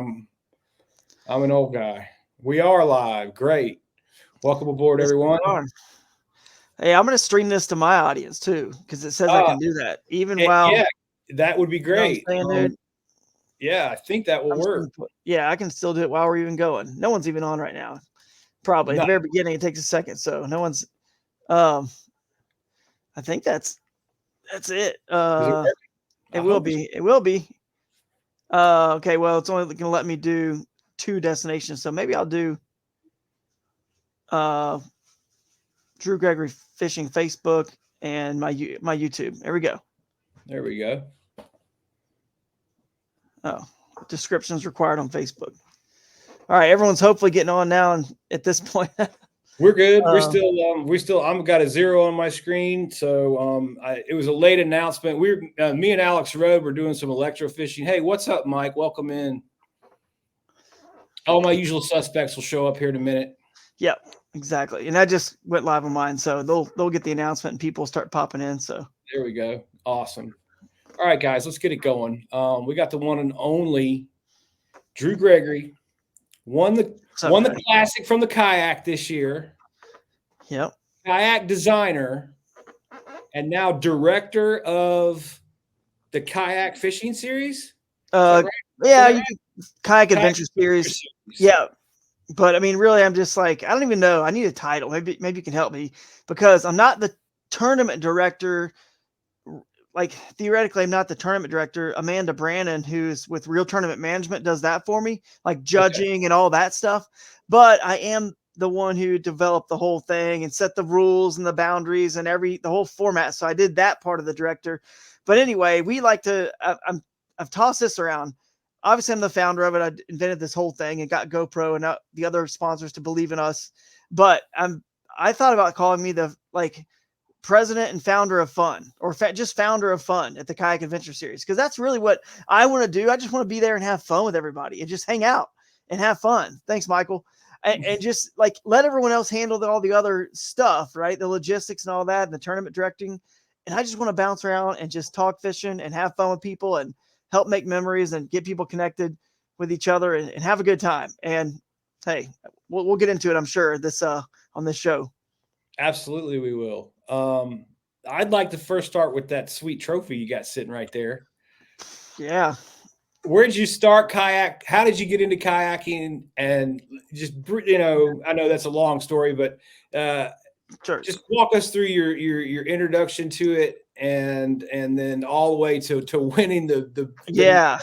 I'm an old guy. We are live. Great. Welcome aboard, Yes, we everyone. are. Hey, I'm going to stream this to my audience too, because it says I Uh, can do that. Even while, yeah, that would be you know what I'm great. saying, dude? Yeah, I think that will I'm just going work. to put, yeah, I can still do it while we're even going. No one's even on right now. Probably at No, the very beginning, it takes a second. So no one's, um, I think that's it. is it working? It I will hope it's. be. It will be. Okay. Well, it's only going to let me do 2 destinations. So maybe I'll do, uh, Drew Gregory Fishing Facebook and my YouTube. There we go. There we go. Oh, descriptions required on Facebook. All right, everyone's hopefully getting on now, and at this point, We're good. uh, We still. I'm got a 0 on my screen. So it was a late announcement. Me and Alex Rode were doing some electro fishing. Hey, what's up, Mike? Welcome in. All my usual suspects will show up here in a minute. yeah, exactly. And I just went live on mine, so they'll get the announcement and people start popping in. So There we go. Awesome. All right, guys, let's get it going. We got the one and only Drew Gregory won the what's up, won the Greg? classic from the kayak this year. Yep. Kayak designer and now director of the kayak fishing series. Is that Uh, right? Is yeah, that you right? could, Kayak Kayak Adventure Series. series. Yeah, but I mean, really, I'm just like I don't even know. I need a title. Maybe you can help me because I'm not the tournament director. Like theoretically, I'm not the tournament director. Amanda Brannon, who's with Real Tournament Management, does that for me, like Okay. judging and all that stuff. But I am the one who developed the whole thing and set the rules and the boundaries and the whole format. So I did that part of the director. But anyway, we like to. I've tossed this around. Obviously, I'm the founder of it. I invented this whole thing and got GoPro and the other sponsors to believe in us. But I thought about calling me the like president and founder of fun or just founder of fun at the Kayak Adventure Series because that's really what I want to do. I just want to be there and have fun with everybody and just hang out and have fun. Thanks, Michael. And just like let everyone else handle all the other stuff, right? The logistics and all that and the tournament directing. And I just want to bounce around and just talk fishing and have fun with people and help make memories and get people connected with each other and have a good time. And hey, we'll get into it, I'm sure, this on this show. Absolutely, we will. I'd like to first start with that sweet trophy you got sitting right there. Yeah. Where did you start kayak? How did you get into kayaking? And just I know that's a long story, but uh, Sure. just walk us through your introduction to it, and then all the way to winning the Yeah.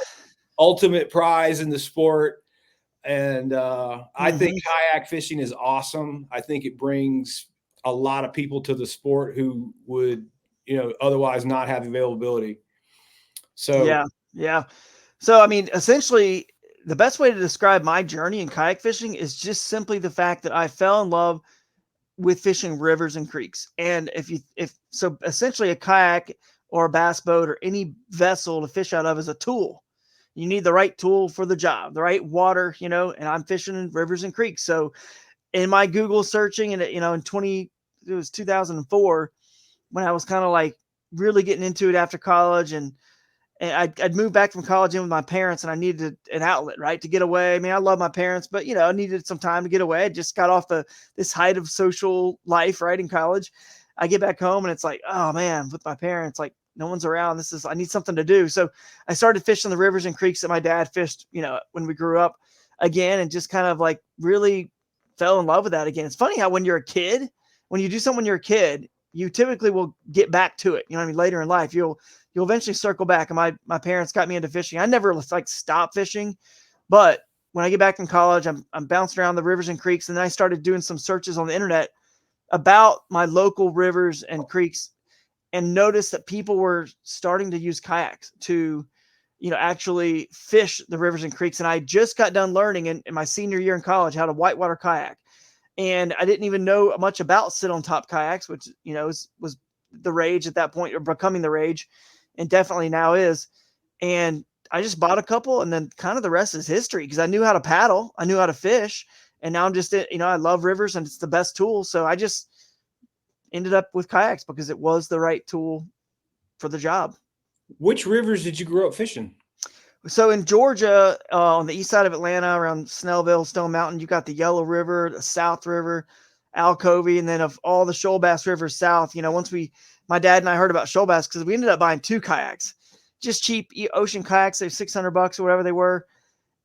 ultimate prize in the sport. And I think Mhm. kayak fishing is awesome. I think it brings a lot of people to the sport who would otherwise not have availability. So Yeah. Yeah. So, I mean, essentially, the best way to describe my journey in kayak fishing is just simply the fact that I fell in love with fishing rivers and creeks. And if so, essentially, a kayak or a bass boat or any vessel to fish out of is a tool. You need the right tool for the job, the right water, and I'm fishing in rivers and creeks. So, in my Google searching, and it was 2004 when I was kind of like really getting into it after college and I'd moved back from college in with my parents and I needed an outlet, right, to get away. I mean, I love my parents, but I needed some time to get away. I just got off this height of social life, right, in college. I get back home and it's like, oh man, with my parents, like no one's around. I need something to do. So I started fishing the rivers and creeks that my dad fished, when we grew up again, and just kind of like really fell in love with that again. It's funny how when you're a kid, when you do something when you're a kid, you typically will get back to it. You know what I mean? Later in life, you'll eventually circle back. And my parents got me into fishing. I never like stopped fishing, but when I get back from college, I'm bouncing around the rivers and creeks, and then I started doing some searches on the internet about my local rivers and creeks, and noticed that people were starting to use kayaks to, actually fish the rivers and creeks. And I just got done learning in my senior year in college how to whitewater kayak, and I didn't even know much about sit on top kayaks, which was the rage at that point, or becoming the rage, and definitely now is. And I just bought a couple, and then kind of the rest is history because I knew how to paddle, I knew how to fish, and now I'm just I love rivers and it's the best tool. So I just ended up with kayaks because it was the right tool for the job. which rivers did you grow up fishing? So in Georgia, on the east side of Atlanta, around Snellville, Stone Mountain, you got the Yellow River, the South River, Alcovey, and then of all the shoal bass rivers south. Once my dad and I heard about shoal bass because we ended up buying 2 kayaks, just cheap ocean kayaks. They're $600 or whatever they were.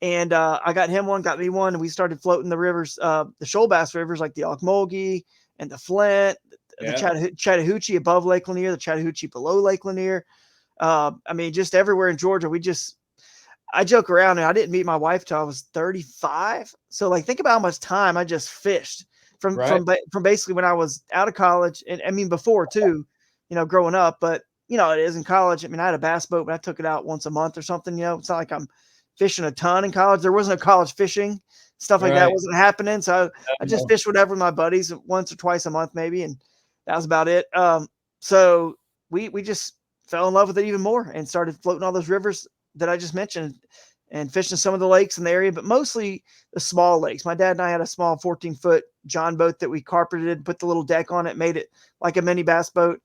And I got him one, got me one, and we started floating the rivers, the shoal bass rivers like the Ocmulgee and the Flint, the Chattahoochee above Lake Lanier, the Chattahoochee below Lake Lanier. Just everywhere in Georgia. I joke around, and I didn't meet my wife till I was 35. So like, think about how much time I just fished from basically when I was out of college, and before too, growing up. But it is in college. I had a bass boat, but I took it out once a month or something. It's not like I'm fishing a ton in college. There wasn't a college fishing, stuff like that wasn't happening. So I just fished whatever with my buddies once or twice a month maybe, and that was about it. So we just fell in love with it even more and started floating all those rivers that I just mentioned and fishing some of the lakes in the area, but mostly the small lakes. My dad and I had a small 14-foot John boat that we carpeted, put the little deck on it, made it like a mini bass boat,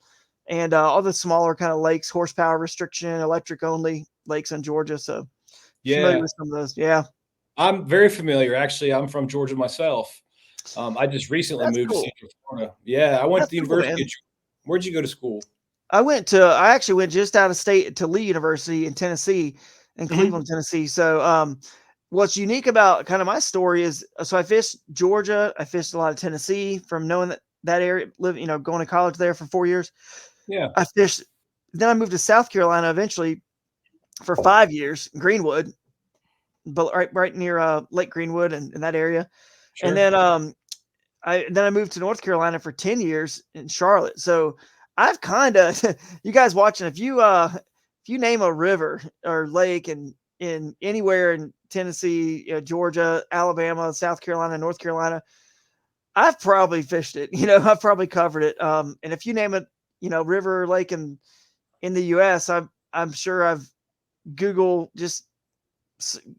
and all the smaller kind of lakes, horsepower restriction, electric only lakes in Georgia. So familiar with some of those. Yeah. I'm very familiar. Actually, I'm from Georgia myself. I just recently moved to Central Florida. Yeah. I went to the University. Where'd you go to school? I actually went just out of state to Lee University in Tennessee, in Cleveland, Tennessee. So, what's unique about kind of my story is, so I fished Georgia. I fished a lot of Tennessee from knowing that area, going to college there for 4 years. Yeah. I fished. Then I moved to South Carolina eventually for 5 years, Greenwood, but right near Lake Greenwood and in that area. Sure. And then I moved to North Carolina for 10 years in Charlotte. So I've kind of, you guys watching, if you name a river or lake in anywhere in Tennessee, Georgia, Alabama, South Carolina, North Carolina, I've probably fished it. I've probably covered it. And if you name it, river or lake in the U.S., I'm sure I've Google just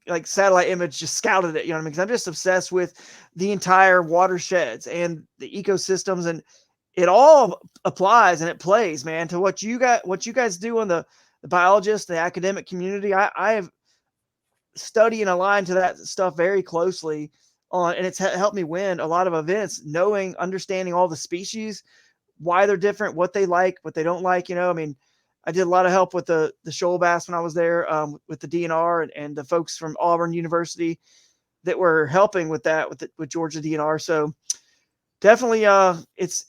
like satellite image just scouted it. Because I'm just obsessed with the entire watersheds and the ecosystems, and it all applies and it plays, man, to what you guys do on the biologist, the academic community. I have studied and aligned to that stuff very closely and it's helped me win a lot of events, understanding all the species, why they're different, what they like, what they don't like. I did a lot of help with the shoal bass when I was there, with the DNR and the folks from Auburn University that were helping with that with Georgia DNR. So definitely, it's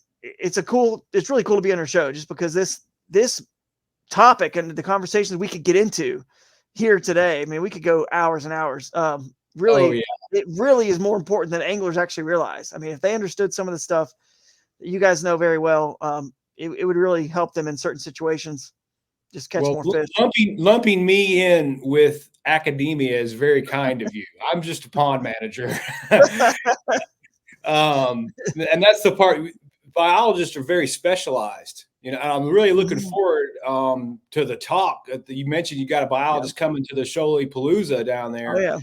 really cool to be on our show, just because this topic and the conversations we could get into here today. We could go hours and hours. It really is more important than anglers actually realize. If they understood some of the stuff that you guys know very well, it would really help them in certain situations. Just catch more fish. Lumping me in with academia is very kind of you. I'm just a pond manager. And that's the part. Biologists are very specialized, and I'm really looking forward to the talk. You mentioned you got a biologist coming to the Shoaly-Palooza down there. Oh, yeah.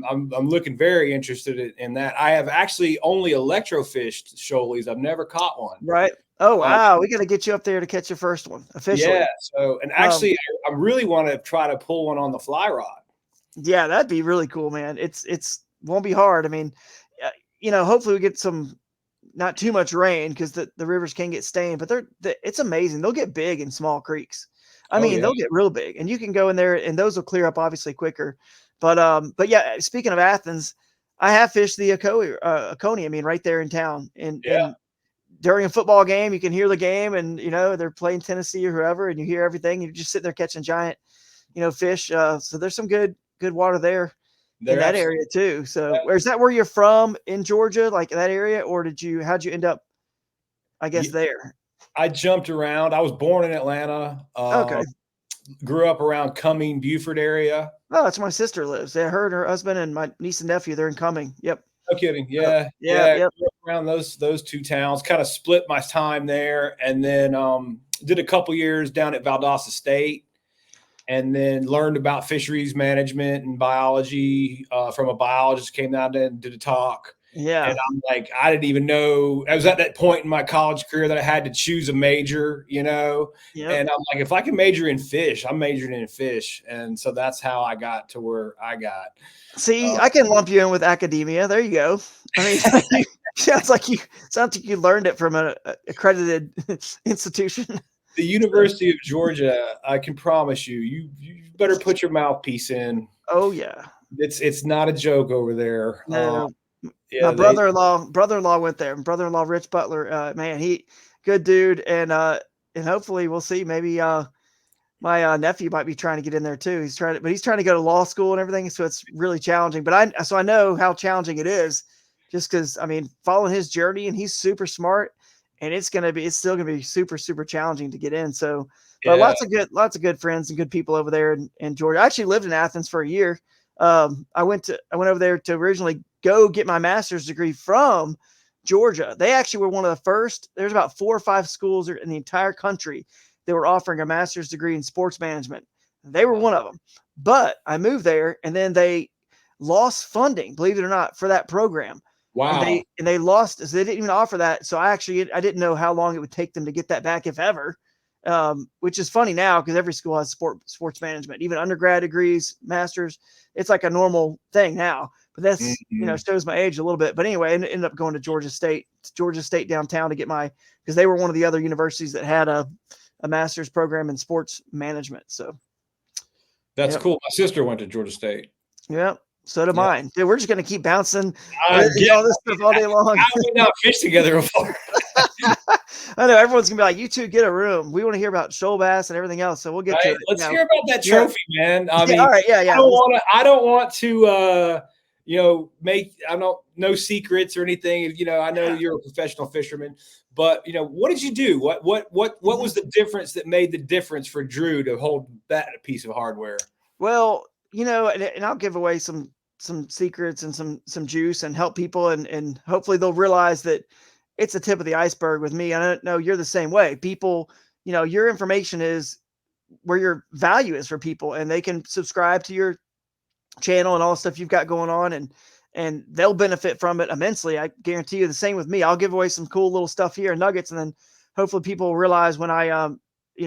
I'm looking very interested in that. I have actually only electrofished shoalies. I've never caught one. Right. Oh, wow. We got to get you up there to catch your first one officially. Yeah. So, and actually, I really want to try to pull one on the fly rod. Yeah, that'd be really cool, man. It's won't be hard. Hopefully we get some, not too much rain, because the rivers can get stained, but it's amazing. They'll get big in small creeks. They'll get real big, and you can go in there and those will clear up obviously quicker. But yeah, speaking of Athens, I have fished the Oconee, right there in town. And during a football game, you can hear the game, and they're playing Tennessee or whoever, and you hear everything. You just sit there catching giant, fish. So there's some good water there in that area too. So is that where you're from in Georgia, like that area, or how'd you end up, I guess, there? I jumped around. I was born in Atlanta. Okay. Grew up around Cumming, Buford area. Oh, that's where my sister lives. Yeah, her and her husband and my niece and nephew, they're in Cumming. Yep. No kidding. Yeah. Yep. Around those two towns, kind of split my time there, and then did a couple years down at Valdosta State, and then learned about fisheries management and biology from a biologist. Came down and did a talk, Yeah. And I'm like, I didn't even know. I was at that point in my college career that I had to choose a major, Yep. and I'm like, if I can major in fish, I'm majoring in fish. And so that's how I got to where I got. See, Uh, I can lump you in with academia. There you go. I mean, sounds like you learned it from an accredited institution. the So, University of Georgia, I can promise you, you better put your mouthpiece in. oh yeah. It's not a joke over there. No. My Yeah, they brother-in-law went there. Brother-in-law Rich Butler, man, he good dude, and hopefully we'll see. Maybe my nephew might be trying to get in there too. He's trying to go to law school and everything, so it's really challenging. But I know how challenging it is, just because I mean, following his journey, and he's super smart, and it's still gonna be super super challenging to get in. So, but yeah. lots of good friends and good people over there in Georgia. I actually lived in Athens for a year. I went over there to originally go get my master's degree from Georgia. They actually were one of the first. There's about 4 or 5 schools in the entire country that were offering a master's degree in sports management. They were one of them. But I moved there, and then they lost funding, believe it or not, for that program. And Wow. they lost, so they didn't even offer that. So I didn't know how long it would take them to get that back, if ever. Which is funny now because every school has sports management, even undergrad degrees, masters. It's like a normal thing now. But that's Mhm. shows my age a little bit. But anyway, I ended up going to Georgia State downtown to get because they were one of the other universities that had a master's program in sports management. So, That's yep, cool. My sister went to Georgia State. yep. So did Yeah. mine. Dude, we're just gonna keep bouncing I get all this stuff all day long. how we not fish together before. I know everyone's gonna be like, "You two get a room. We want to hear about shoal bass and everything else." So we'll get to Right? it. Let's hear about that Yeah, trophy, man. I yeah. All mean, right, yeah, yeah. I don't want to make I don't no secrets or anything. I know Yeah. you're a professional fisherman, but what did you do? What Mhm. was the difference that made the difference for Drew to hold that piece of hardware? Well, and I'll give away some secrets and some juice and help people, and hopefully they'll realize that it's the tip of the iceberg with me. I don't know you're the same way. People, your information is where your value is for people, and they can subscribe to your channel and all the stuff you've got going on, and they'll benefit from it immensely. I guarantee you. The same with me. I'll give away some cool little stuff here and nuggets, and then hopefully people will realize when I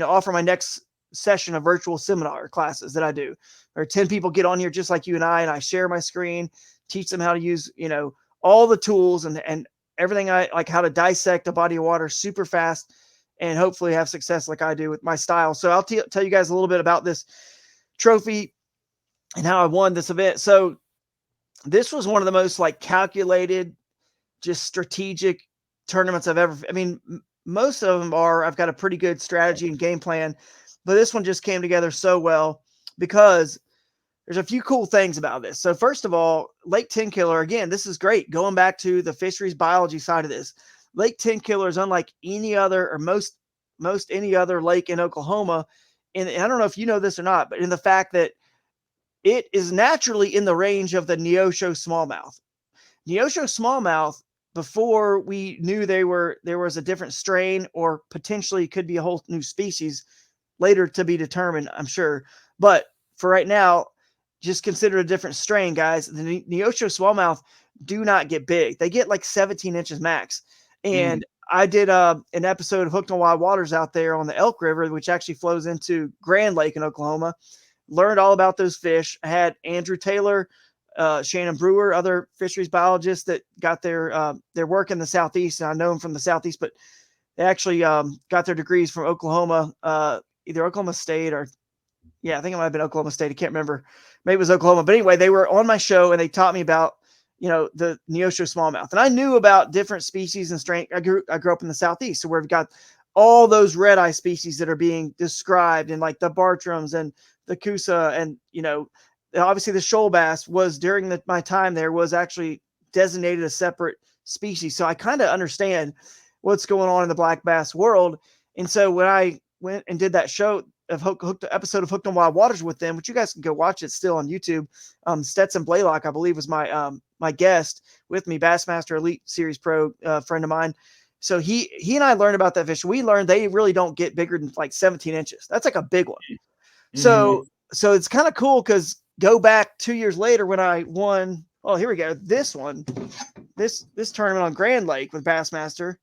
offer my next session of virtual seminar classes that I do, or 10 people get on here just like you and I share my screen, teach them how to use all the tools and everything, I like how to dissect a body of water super fast, and hopefully have success like I do with my style. So I'll tell you guys a little bit about this trophy and how I won this event. So this was one of the most like calculated, just strategic tournaments I've ever. I mean, most of them are. I've got a pretty good strategy and game plan, but this one just came together so well because there's a few cool things about this. So first of all, Lake Tenkiller, again, this is great. Going back to the fisheries biology side of this, Lake Tenkiller is unlike any other or most any other lake in Oklahoma. And I don't know if you know this or not, but in the fact that it is naturally in the range of the Neosho smallmouth. Neosho smallmouth, before we knew there was a different strain or potentially could be a whole new species later to be determined, I'm sure. But for right now, just consider a different strain, guys. The Neosho smallmouth do not get big. They get like 17 inches max. Mm. And I did an episode of Hooked on Wild Waters out there on the Elk River, which actually flows into Grand Lake in Oklahoma. Learned all about those fish. I had Andrew Taylor, Shannon Brewer, other fisheries biologists that got their work in the Southeast. And I know them from the Southeast, but they actually got their degrees from Oklahoma, either Oklahoma State or, yeah, I think it might have been Oklahoma State. I can't remember. Maybe it was Oklahoma. But anyway, they were on my show and they taught me about, the Neosho smallmouth. And I knew about different species and strain. I grew up in the Southeast. So we've got all those red eye species that are being described, and like the Bartrams and the Coosa, and, obviously the shoal bass was during my time there was actually designated a separate species. So I kind of understand what's going on in the black bass world. And so when I went and did that show of hooked episode of Hooked on Wild Waters with them, which you guys can go watch, it still on YouTube. Stetson Blaylock, I believe, was my guest with me, Bassmaster Elite Series Pro friend of mine. So he and I learned about that fish. We learned they really don't get bigger than like 17 inches. That's like a big one. Mm-hmm. So it's kind of cool because go back 2 years later when I won. Oh, here we go. This one. this tournament on Grand Lake with Bassmaster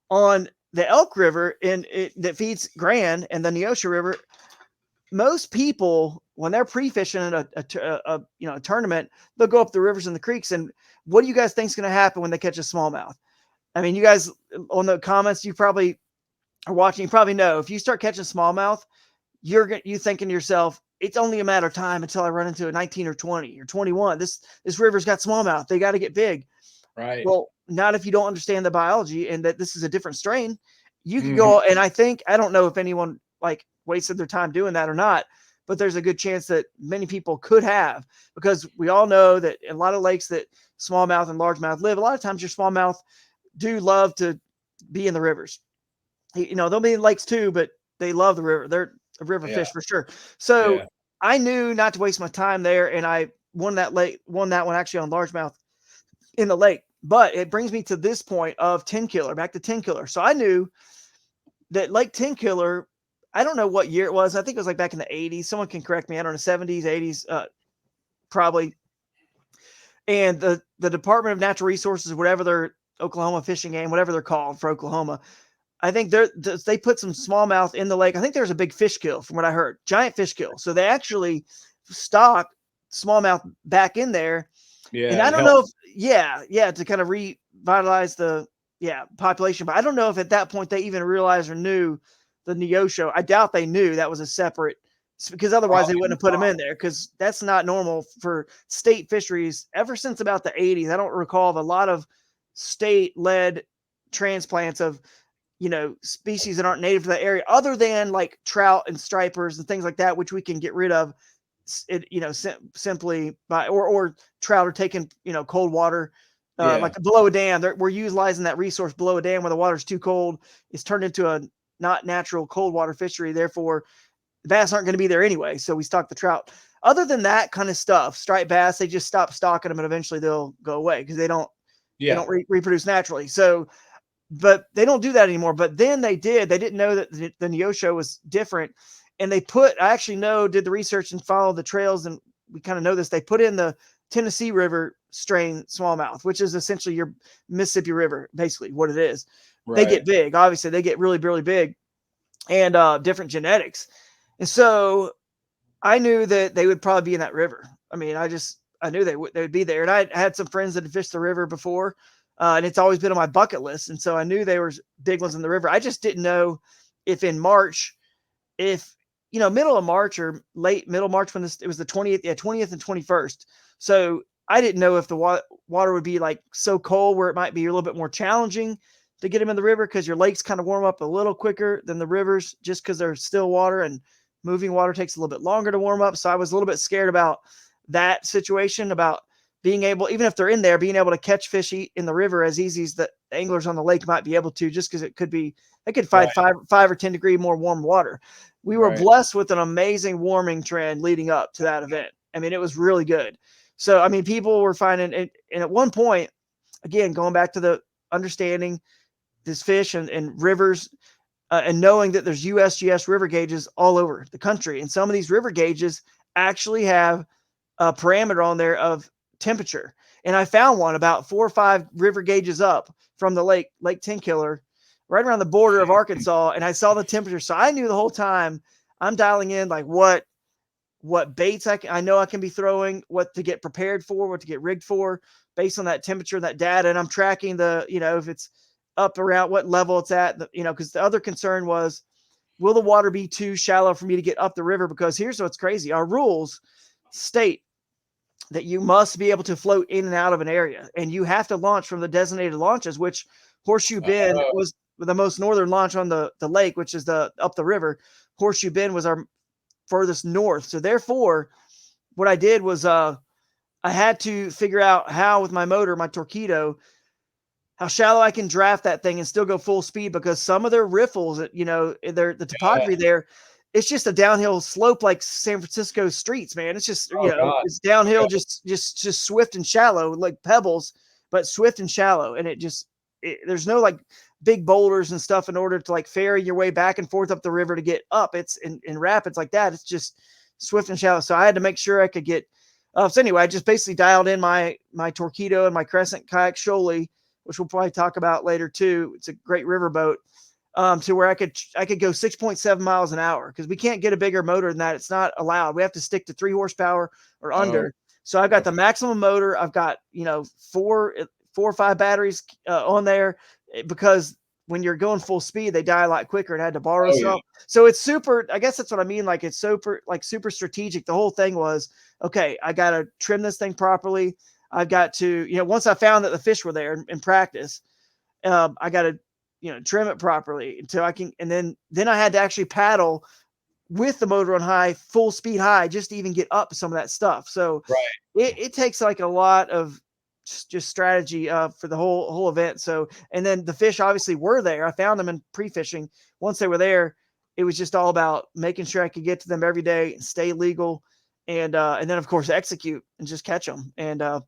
on the Elk River that feeds Grand and the Neosho River. Most people, when they're pre-fishing in a tournament, they'll go up the rivers and the creeks. And what do you guys think is going to happen when they catch a smallmouth? I mean, you guys on the comments, you probably are watching. You probably know if you start catching smallmouth, you thinking to yourself, it's only a matter of time until I run into a 19 or 20 or 21. This river's got smallmouth. They got to get big. Right. Well, not if you don't understand the biology and that this is a different strain. You can go, and I don't know if anyone like wasted their time doing that or not, but there's a good chance that many people could have, because we all know that in a lot of lakes that smallmouth and largemouth live, a lot of times your smallmouth do love to be in the rivers. They'll be in lakes too, but they love the river. They're a river fish for sure. So I knew not to waste my time there, and I won that one actually on largemouth in the lake. But it brings me to this point of 10 killer, back to 10 killer. So I knew that Lake 10 killer, I don't know what year it was. I think it was like back in the 80s. Someone can correct me. I don't know, 70s, 80s, probably. And the Department of Natural Resources, whatever their Oklahoma fishing game, whatever they're called for Oklahoma, I think they put some smallmouth in the lake. I think there's a big fish kill from what I heard, giant fish kill. So they actually stock smallmouth back in there. Yeah. And I don't know if, to kind of revitalize the population, but I don't know if at that point they even realized or knew the Neosho. I doubt they knew that was a separate, because otherwise they wouldn't have put them in there, because that's not normal for state fisheries. Ever since about the 80s, I don't recall of a lot of state-led transplants of species that aren't native to the area, other than like trout and stripers and things like that, which we can get rid of simply by, or trout are taking, cold water, like below a dam. We're utilizing that resource below a dam where the water's too cold. It's turned into a not natural cold water fishery. Therefore, the bass aren't going to be there anyway. So we stock the trout. Other than that kind of stuff, striped bass, they just stop stocking them, and eventually they'll go away because they don't reproduce naturally. So, but they don't do that anymore. But then they didn't know that the Neosho was different. And I actually did the research and followed the trails, and we kind of know this. They put in the Tennessee River strain smallmouth, which is essentially your Mississippi River, basically what it is. Right. They get big. Obviously, they get really, really big, and different genetics. And so I knew that they would probably be in that river. I mean, I knew they would be there. And I had some friends that had fished the river before, and it's always been on my bucket list. And so I knew they were big ones in the river. I just didn't know if in March, middle of March or late middle March, when it was the 20th and 21st. So I didn't know if the water would be like so cold where it might be a little bit more challenging to get them in the river, because your lakes kind of warm up a little quicker than the rivers, just because they're still water, and moving water takes a little bit longer to warm up. So I was a little bit scared about that situation, about being able, even if they're in there, being able to catch fish in the river as easy as the anglers on the lake might be able to, just because they could find 5 or 10 degree more warm water. We were blessed with an amazing warming trend leading up to that event. I mean, it was really good. So, I mean, people were finding it. And at one point, again, going back to the understanding this fish and rivers, and knowing that there's USGS river gauges all over the country. And some of these river gauges actually have a parameter on there of temperature. And I found one about 4 or 5 river gauges up from the Lake 10 killer, right around the border of Arkansas. And I saw the temperature. So I knew the whole time I'm dialing in like what baits I know I can be throwing, what to get prepared for, what to get rigged for based on that temperature, that data. And I'm tracking if it's up around what level it's at, because the other concern was, will the water be too shallow for me to get up the river? Because here's what's crazy. Our rules state that you must be able to float in and out of an area, and you have to launch from the designated launches, which Horseshoe Bend was the most northern launch on the lake, which is up the river. Horseshoe Bend was our furthest north. So therefore, what I did was I had to figure out how, with my motor, my Torpedo, how shallow I can draft that thing and still go full speed, because some of their riffles, the topography there, it's just a downhill slope like San Francisco streets, man. It's just, it's downhill, just swift and shallow, like pebbles, but swift and shallow. And there's no like big boulders and stuff in order to like ferry your way back and forth up the river to get up. It's in rapids like that. It's just swift and shallow. So I had to make sure I could get So anyway, I just basically dialed in my Torpedo and my Crescent kayak Shoaly, which we'll probably talk about later too. It's a great river boat. To where I could go 6.7 miles an hour, because we can't get a bigger motor than that. It's not allowed. We have to stick to 3 horsepower or Oh, under. So I've got the okay. maximum motor. I've got, four or five batteries on there, because when you're going full speed, they die a lot quicker, and I had to borrow Oh yeah. some. So it's super. I guess that's what I mean. Like, it's super strategic. The whole thing was, okay, I got to trim this thing properly. I've got to, once I found that the fish were there in practice, I got to, trim it properly until I can. And then I had to actually paddle with the motor on high, full speed high, just to even get up some of that stuff. So Right. it takes like a lot of just strategy for the whole event. So, and then the fish obviously were there. I found them in pre-fishing. Once they were there, it was just all about making sure I could get to them every day and stay legal, and then of course execute and just catch them. And I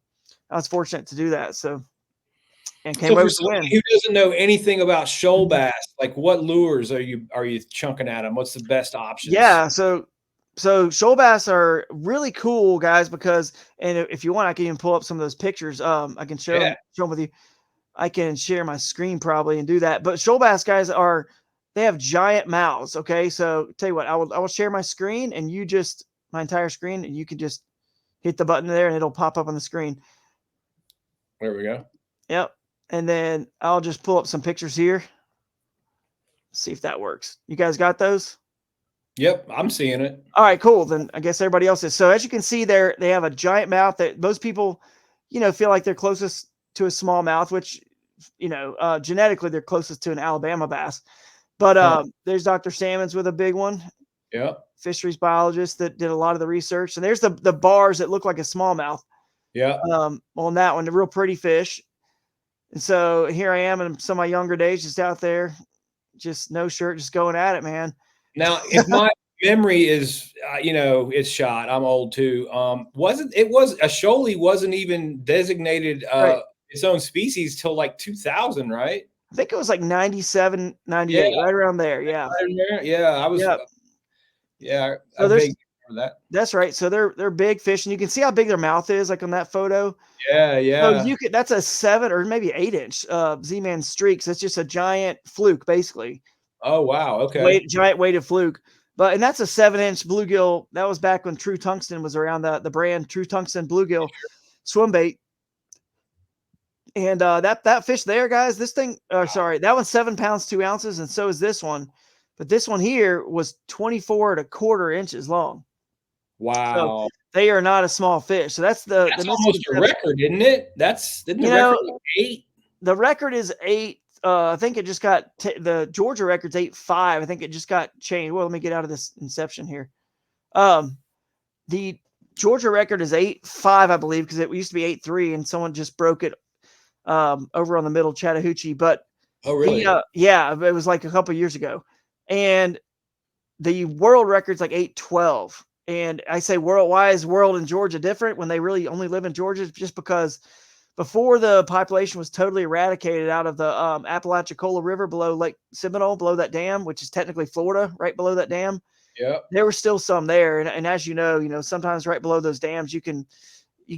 was fortunate to do that. So, and came So away for with the somebody win. who doesn't know anything about shoal Mhm. bass, like what lures are you chunking at them? What's the best options? Yeah, so shoal bass are really cool, guys, because, and if you want, I can even pull up some of those pictures. I can Yeah. show them with you. I can share my screen probably and do that. But shoal bass, guys, they have giant mouths. Okay, so tell you what, I will share my screen, and you just my entire screen, and you can just hit the button there, and it'll pop up on the screen. There we go. Yep, and then I'll just pull up some pictures here. See if that works. You guys got those? Yep, I'm seeing it. All right, cool. Then I guess everybody else is. So as you can see there, they have a giant mouth that most people, feel like they're closest to a small mouth, which, genetically they're closest to an Alabama bass. But Huh. there's Dr. Salmons with a big one, Yep. fisheries biologist that did a lot of the research. And there's the bars that look like a smallmouth Yep. on that one, the real pretty fish. And so here I am in some of my younger days, just out there, just no shirt, just going at it, man. Now, if my memory is, it's shot. I'm old too. Wasn't it was a shoaly wasn't even designated Right. its own species till like 2000, right? I think it was like 97, Yeah, 98, right around there. Yeah. right in there. Yeah, I was. Yeah. Yeah, I So vaguely remember that. that's right. So they're big fish, and you can see how big their mouth is, like on that photo. Yeah, So yeah. that's a 7 or maybe 8 inch Z-Man streaks. That's just a giant fluke, basically. Oh wow. Okay. Giant weighted fluke. And that's a 7 inch bluegill. That was back when True Tungsten was around, the brand True Tungsten bluegill swim bait. And that fish there, guys, this thing, sorry, that one's 7 pounds 2 ounces, and so is this one. But this one here was 24 1/4 inches long. So Wow. they are not a small fish. So that's the That's almost a misconception. record, isn't it? Isn't the You record know, like 8? the record is 8. I think it just got the Georgia record's 8.5. I think it just got changed. Well, let me get out of this inception here. The Georgia record is 8.5, I believe, because it used to be 8.3, and someone just broke it over on the middle Chattahoochee. But Oh really? yeah, it was like a couple years ago, and the world record's like 8.12. And I say world, why is world and Georgia different when they really only live in Georgia? Just because before the population was totally eradicated out of the Apalachicola River below Lake Seminole, below that dam, which is technically Florida, right below that dam, Yep. there were still some there. And as sometimes right below those dams, you can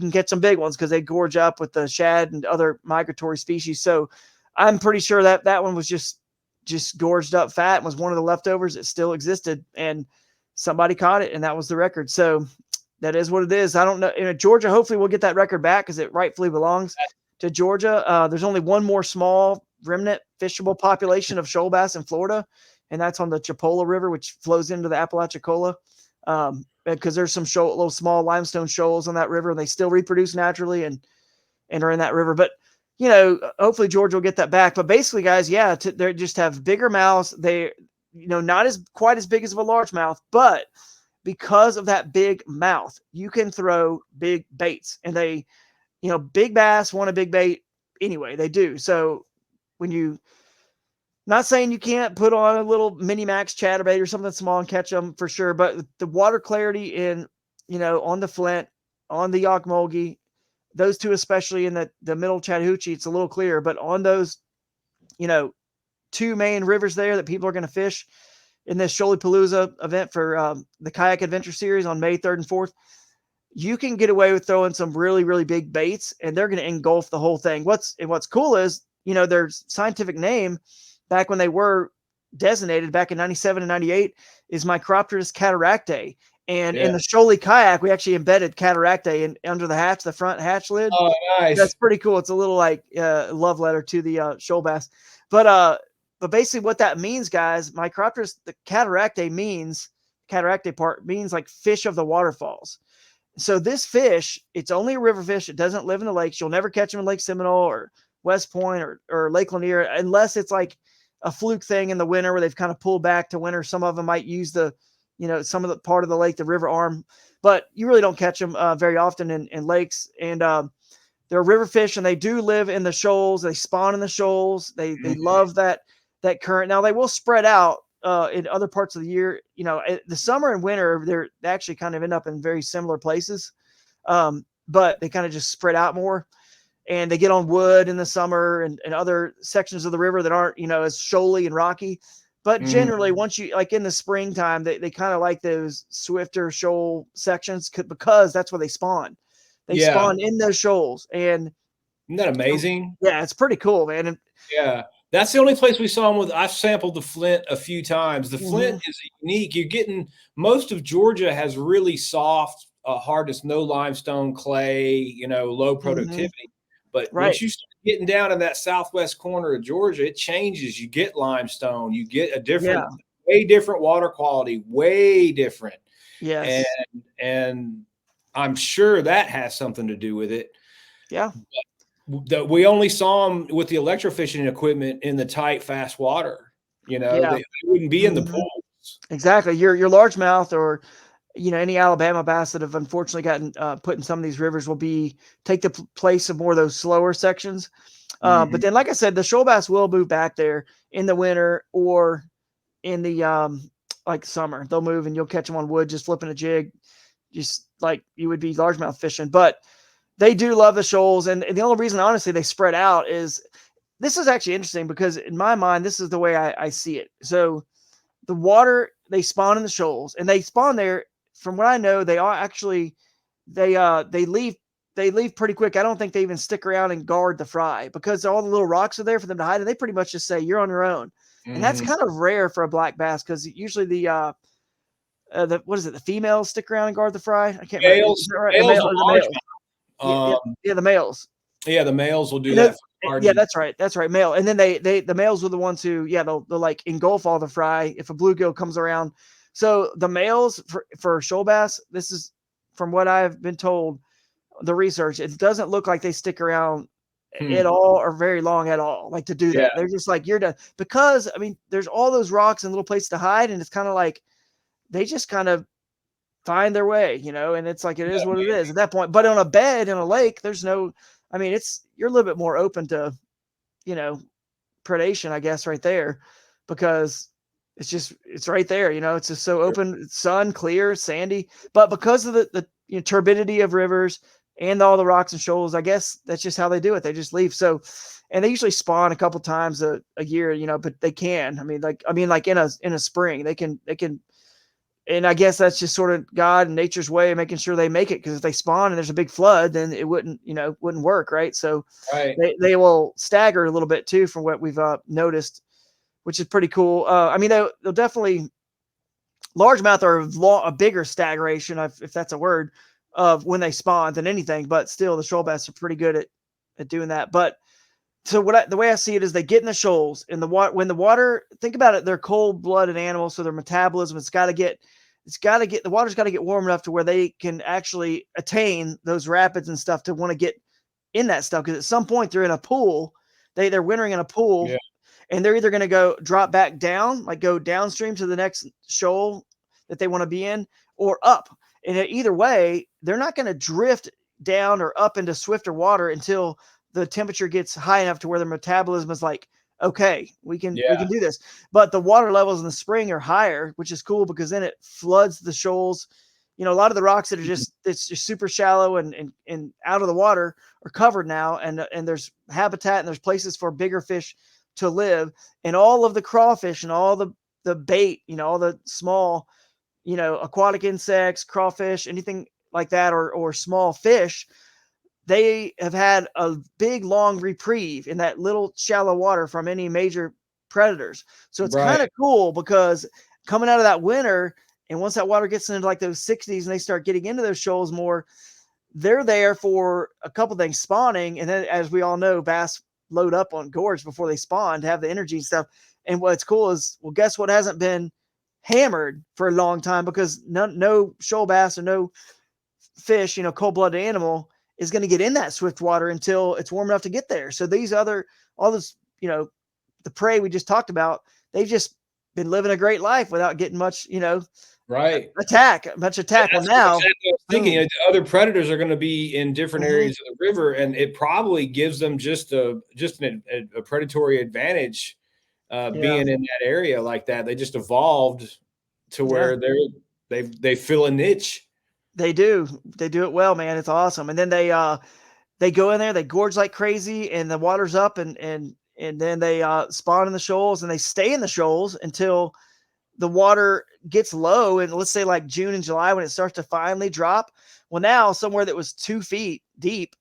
get some big ones because they gorge up with the shad and other migratory species. So I'm pretty sure that one was just gorged up fat and was one of the leftovers that still existed, and somebody caught it, and that was the record. So that is what it is. I don't know. Georgia, hopefully we'll get that record back because it rightfully belongs to Georgia. There's only one more small remnant fishable population of shoal bass in Florida, and that's on the Chipola River, which flows into the Apalachicola. Because there's some little small limestone shoals on that river, and they still reproduce naturally and are in that river. But hopefully Georgia will get that back. But basically, guys, yeah, they just have bigger mouths. They, not as quite as big as of a largemouth, but because of that big mouth, you can throw big baits, and they, big bass want a big bait anyway. They do. So when you, not saying you can't put on a little mini max chatterbait or something small and catch them for sure, but the water clarity in, on the Flint, on the Yakmulgee, those two, especially in the middle Chattahoochee, it's a little clearer, but on those, you know, two main rivers there that people are going to fish in this Shoaly Palooza event for the Kayak Adventure Series on May 3rd and 4th, you can get away with throwing some really, really big baits and they're going to engulf the whole thing. What's cool is, their scientific name back when they were designated back in 97 and 98 is Micropterus cataractae. And Yeah. in the Shoaly kayak, we actually embedded cataractae under the hatch, the front hatch lid. Oh, nice. That's pretty cool. It's a little like love letter to the shoal bass. But basically what that means, guys, Micropterus, the cataractae part means like fish of the waterfalls. So this fish, it's only a river fish. It doesn't live in the lakes. You'll never catch them in Lake Seminole or West Point or Lake Lanier unless it's like a fluke thing in the winter where they've kind of pulled back to winter. Some of them might use some of the part of the lake, the river arm, but you really don't catch them very often in lakes. And they're river fish, and they do live in the shoals. They spawn in the shoals. They love that current. Now they will spread out in other parts of the year. The summer and winter, they actually kind of end up in very similar places, but they kind of just spread out more. And they get on wood in the summer and other sections of the river that aren't, as shoaly and rocky. But generally, once you like in the springtime, they kind of like those swifter shoal sections because that's where they spawn. They spawn in those shoals. And isn't that amazing? Yeah, it's pretty cool, man. And, yeah. That's the only place we saw them with. I've sampled the Flint a few times. The Flint is unique. You're getting most of Georgia has really soft, hardness, no limestone, clay, low productivity. But once you start getting down in that southwest corner of Georgia, it changes. You get limestone. You get a different, way different water quality, way different. Yes. And I'm sure that has something to do with it. Yeah. We only saw them with the electrofishing equipment in the tight, fast water. They wouldn't be in the pools. Exactly. Your largemouth or any Alabama bass that have unfortunately gotten put in some of these rivers will take the place of more of those slower sections. But then, like I said, the shoal bass will move back there in the winter or in the like summer. They'll move and you'll catch them on wood, just flipping a jig, just like you would be largemouth fishing. But they do love the shoals. And the only reason, honestly, they spread out is this is actually interesting because in my mind, this is the way I see it. So the water, they spawn in the shoals and they spawn there. From what I know, they are actually, they leave pretty quick. I don't think they even stick around and guard the fry because all the little rocks are there for them to hide. And they pretty much just say, you're on your own. And that's kind of rare for a black bass because usually the what is it? The females stick around and guard the fry. I can't remember. The males. Yeah, the males will do that. Yeah, that's right. That's right. Male. And then the males are the ones who, they'll like engulf all the fry if a bluegill comes around. So the males for shoal bass, this is from what I've been told, the research, it doesn't look like they stick around at all or very long at all, like to do that. They're just like, you're done. Because, there's all those rocks and little places to hide. And it's kind of like, they just kind of find their way, and it's like, it is what it is at that point. But on a bed in a lake, there's no, you're a little bit more open to, predation, I guess, right there, because it's right there, it's just so open, sun, clear, sandy. But because of the turbidity of rivers and all the rocks and shoals, I guess that's just how they do it. They just leave. So, and they usually spawn a couple times a year, but they can, like in a spring, they can, and I guess that's just sort of God and nature's way of making sure they make it. Because if they spawn and there's a big flood, then it wouldn't work. Right. So they will stagger a little bit too, from what we've noticed, which is pretty cool. They'll definitely, largemouth are a bigger staggeration, if that's a word, of when they spawn than anything, but still the shoal bass are pretty good at doing that. But so the way I see it is they get in the shoals and when the water, think about it, they're cold-blooded animals. So their metabolism, the water's got to get warm enough to where they can actually attain those rapids and stuff to want to get in that stuff. Because at some point they're in a pool, they're wintering in a pool, and they're either going to go drop back down, like go downstream to the next shoal that they want to be in, or up. And either way, they're not going to drift down or up into swifter water until the temperature gets high enough to where their metabolism is like, okay, we can do this. But the water levels in the spring are higher, which is cool because then it floods the shoals. A lot of the rocks that are it's just super shallow and out of the water are covered now. And there's habitat and there's places for bigger fish to live, and all of the crawfish and all the bait, all the small, aquatic insects, crawfish, anything like that, or small fish, they have had a big long reprieve in that little shallow water from any major predators. So it's kind Right. of cool because coming out of that winter, and once that water gets into like those 60s and they start getting into those shoals more, they're there for a couple things, spawning, and then as we all know, bass load up on gorge before they spawn to have the energy and stuff. And what's cool is, well, guess what hasn't been hammered for a long time, because no shoal bass or no fish, cold-blooded animal is going to get in that swift water until it's warm enough to get there. So these all this, the prey we just talked about, they've just been living a great life without getting much, Right. much attack. Well, That's now, exactly what I was thinking. boom. Other predators are going to be in different Mhm. areas of the river, and it probably gives them just a predatory advantage Yeah, being in that area like that. They just evolved to yeah, where they fill a niche. they do. They do it well, man. It's awesome. And then they go in there, they gorge like crazy, and the water's up, and then they spawn in the shoals, and they stay in the shoals until the water gets low. And let's say like June and July, when it starts to finally drop. Well, now somewhere that was 2 feet deep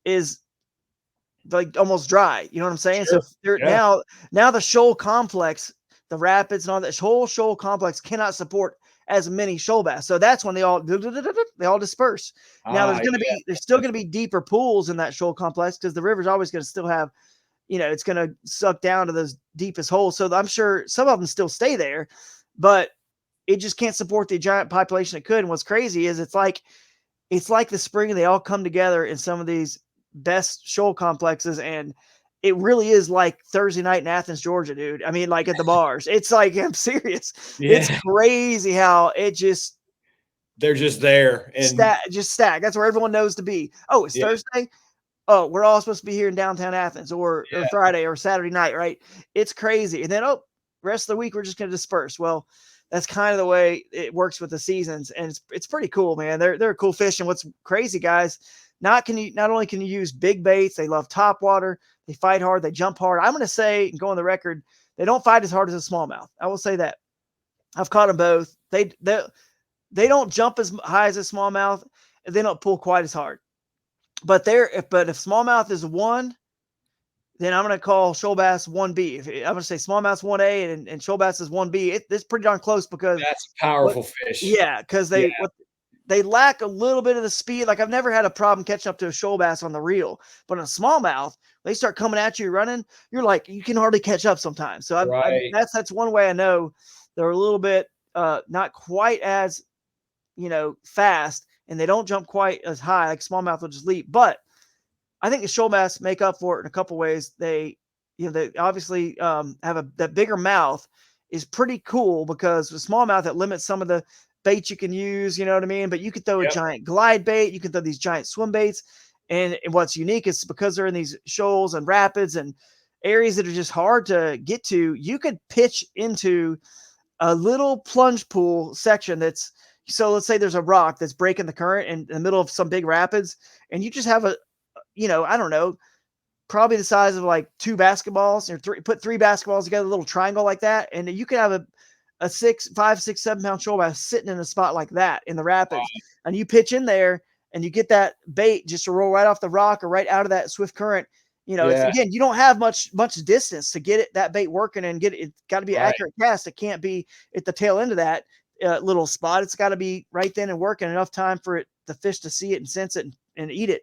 is like almost dry. You know what I'm saying? So Sure. Yeah. now the shoal complex, the rapids and all that whole shoal complex cannot support as many shoal bass. So that's when they all disperse. Now Ah, yeah. there's still gonna be deeper pools in that shoal complex, because the river's always gonna still have, it's gonna suck down to those deepest holes. So I'm sure some of them still stay there, but it just can't support the giant population it could. And what's crazy is it's like the spring, they all come together in some of these best shoal complexes, and it really is like Thursday night in Athens, Georgia, dude. I mean, like at the bars. It's like, I'm serious. It's Yeah. crazy how it just They're just there. And stack. That's where everyone knows to be. Oh, it's yeah, Thursday. Oh, we're all supposed to be here in downtown Athens, or yeah, Friday or Saturday night, right? It's crazy. And then, rest of the week we're just going to disperse. Well, that's kind of the way it works with the seasons, and it's pretty cool, man. They're a cool fish. And what's crazy, guys, not only can you use big baits, they love top water, they fight hard, they jump hard. I'm going to say, and go on the record, they don't fight as hard as a smallmouth. I will say that. I've caught them both. They don't jump as high as a smallmouth, and they don't pull quite as hard. But if smallmouth is 1, then I'm going to call shoal bass 1B. I'm going to say smallmouth's 1A, and shoal bass is 1B. It's pretty darn close, because that's a powerful fish. because Yeah. they lack a little bit of the speed. Like, I've never had a problem catching up to a shoal bass on the reel, but on a smallmouth, they start coming at you running. You're like, you can hardly catch up sometimes. So Right. that's one way I know they're a little bit not quite as fast, and they don't jump quite as high. Like smallmouth will just leap. But I think the shoal bass make up for it in a couple ways. They obviously have that bigger mouth is pretty cool, because with smallmouth it limits some of the baits you can use. You know what I mean? But you could throw a Yep. giant glide bait. You can throw these giant swim baits. And what's unique is, because they're in these shoals and rapids and areas that are just hard to get to, you could pitch into a little plunge pool section so let's say there's a rock that's breaking the current in the middle of some big rapids, and you just have I don't know, probably the size of like 2 basketballs, or put 3 basketballs together, a little triangle like that. And you could have a 5, 6, 7 pound shoal bass sitting in a spot like that in the rapids. And you pitch in there, and you get that bait just to roll right off the rock or right out of that swift current. It's, Yeah. again, you don't have much distance to get that bait working and get it. It's got to be an Right. accurate cast. It can't be at the tail end of that little spot. It's got to be right then and working enough time for the fish to see it and sense it and eat it.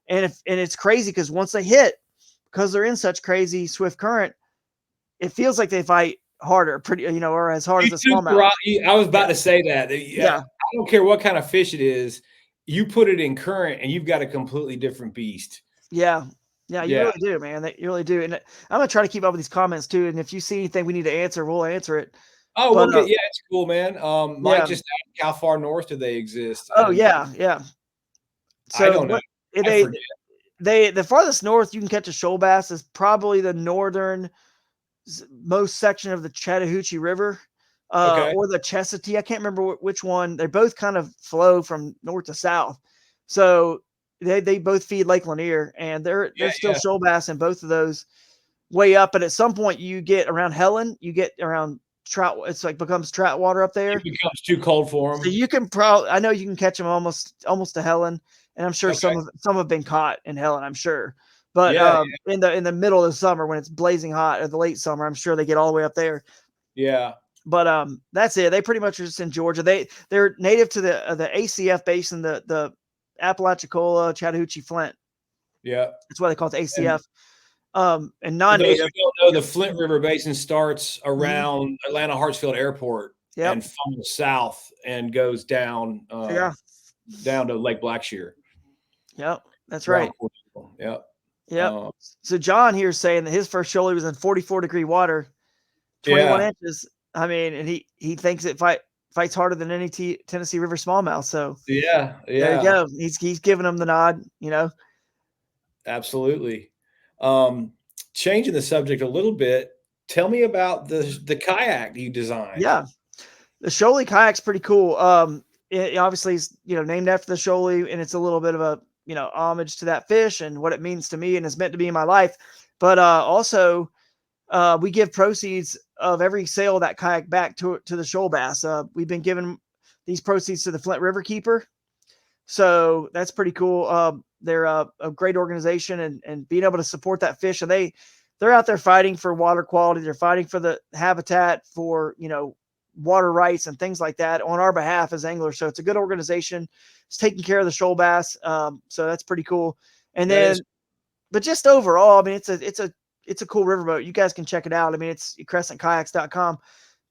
And it's crazy, because once they hit, because they're in such crazy swift current, it feels like they fight harder, or as hard as a smallmouth. I was about Yeah. to say that. Yeah. I don't care what kind of fish it is. You put it in current, and you've got a completely different beast. Yeah. Yeah, you Yeah. really do, man. You really do. And I'm gonna try to keep up with these comments too. And if you see anything we need to answer, we'll answer it. Oh, But okay. Yeah, it's cool, man. Mike yeah. just asked how far north do they exist, Oh and yeah, yeah. I So don't know. what I forget. the farthest north you can catch a shoal bass is probably the northern most section of the Chattahoochee River, Okay. or the Chestatee. I can't remember which one. They both kind of flow from north to south. So they both feed Lake Lanier, and Yeah, there's still yeah. shoal bass in both of those way up. But at some point you get around Helen, you get around trout. It's like becomes trout water up there. It becomes too cold for So them. you can probably, I know you can catch them almost to Helen, and I'm sure Okay. some have been caught in Helen. I'm sure, but Yeah. in the middle of the summer when it's blazing hot, or the late summer, I'm sure they get all the way up there. Yeah. But that's it. They pretty much are just in Georgia. They're native to the ACF basin, the Apalachicola, Chattahoochee, Flint. Yeah. That's why they call it And ACF. And for those who non-native. don't know, the Yep. Flint River Basin starts Mhm. around Atlanta Hartsfield Airport Yep. and funnels south and goes down Yeah. down to Lake Blackshear. Yep. That's Around right. Courtesville. Yep. Yep. Uh, So John here is saying that his first shoalie was in 44-degree water, 21 yeah. inches. I mean, and he thinks it fights harder than any Tennessee River smallmouth. So Yeah. there you Yeah. go. He's giving him the nod. Absolutely. Changing the subject a little bit, tell me about the kayak you designed. Yeah. The shoalie kayak's pretty cool. It obviously is named after the shoalie, and it's a little bit of a homage to that fish and what it means to me and is meant to be in my life. But also, we give proceeds of every sale of that kayak back to the shoal bass. We've been giving these proceeds to the Flint River Keeper, so that's pretty cool. They're a great organization, and being able to support that fish, and they're out there fighting for water quality. They're fighting for the habitat, for water rights and things like that on our behalf as anglers. So it's a good organization. It's taking care of the shoal bass. So that's pretty cool. And That is then, but just overall, I mean, it's a cool riverboat. You guys can check it out. I mean, it's crescentkayaks.com.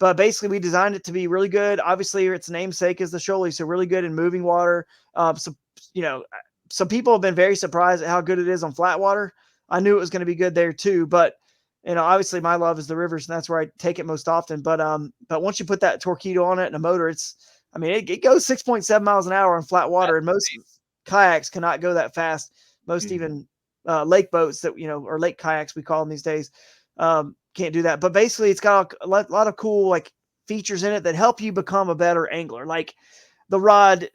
But basically, we designed it to be really good. Obviously, its namesake is the shoalie, so really good in moving water. So some people have been very surprised at how good it is on flat water. I knew it was going to be good there too, but obviously my love is the rivers, and that's where I take it most often. But once you put that torpedo on it and a motor, it goes 6.7 miles an hour on flat water, and most kayaks cannot go that fast. Most Mhm. even lake boats that or lake kayaks we call them these days, can't do that. But basically, it's got a lot of cool like features in it that help you become a better angler. Like the rod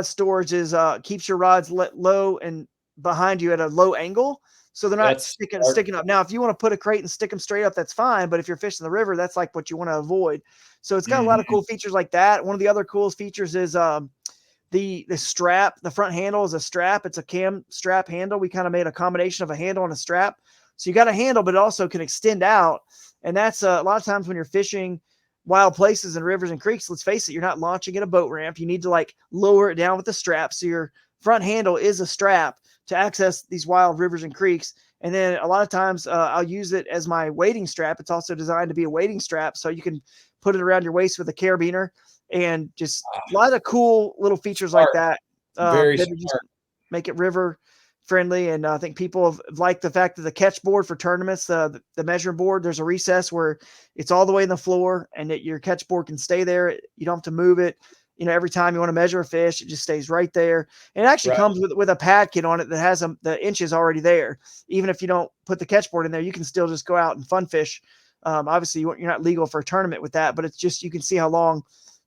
storage is keeps your rods low and behind you at a low angle, so they're not That's smart. sticking up. Now, if you want to put a crate and stick them straight up, that's fine. But if you're fishing the river, that's like what you want to avoid. So it's got a lot of Mhm. cool features like that. One of the other coolest features is the strap. The front handle is a strap. It's a cam strap handle. We kind of made a combination of a handle and a strap. So you got a handle, but it also can extend out. And that's a lot of times when you're fishing wild places and rivers and creeks, let's face it, you're not launching at a boat ramp. You need to like lower it down with the strap. So your front handle is a strap to access these wild rivers and creeks. And then a lot of times I'll use it as my wading strap. It's also designed to be a wading strap, so you can put it around your waist with a carabiner, and just a lot of cool little features like Smart. that Very that just smart. make it river friendly. And I think people have liked the fact that the catch board for tournaments, the measuring board, there's a recess where it's all the way in the floor, and that your catch board can stay there. You don't have to move it. Every time you want to measure a fish, it just stays right there. And it actually Right. comes with a pad kit on it that has the inches already there. Even if you don't put the catch board in there, you can still just go out and fun fish. Obviously, you're not legal for a tournament with that, but it's just you can see how long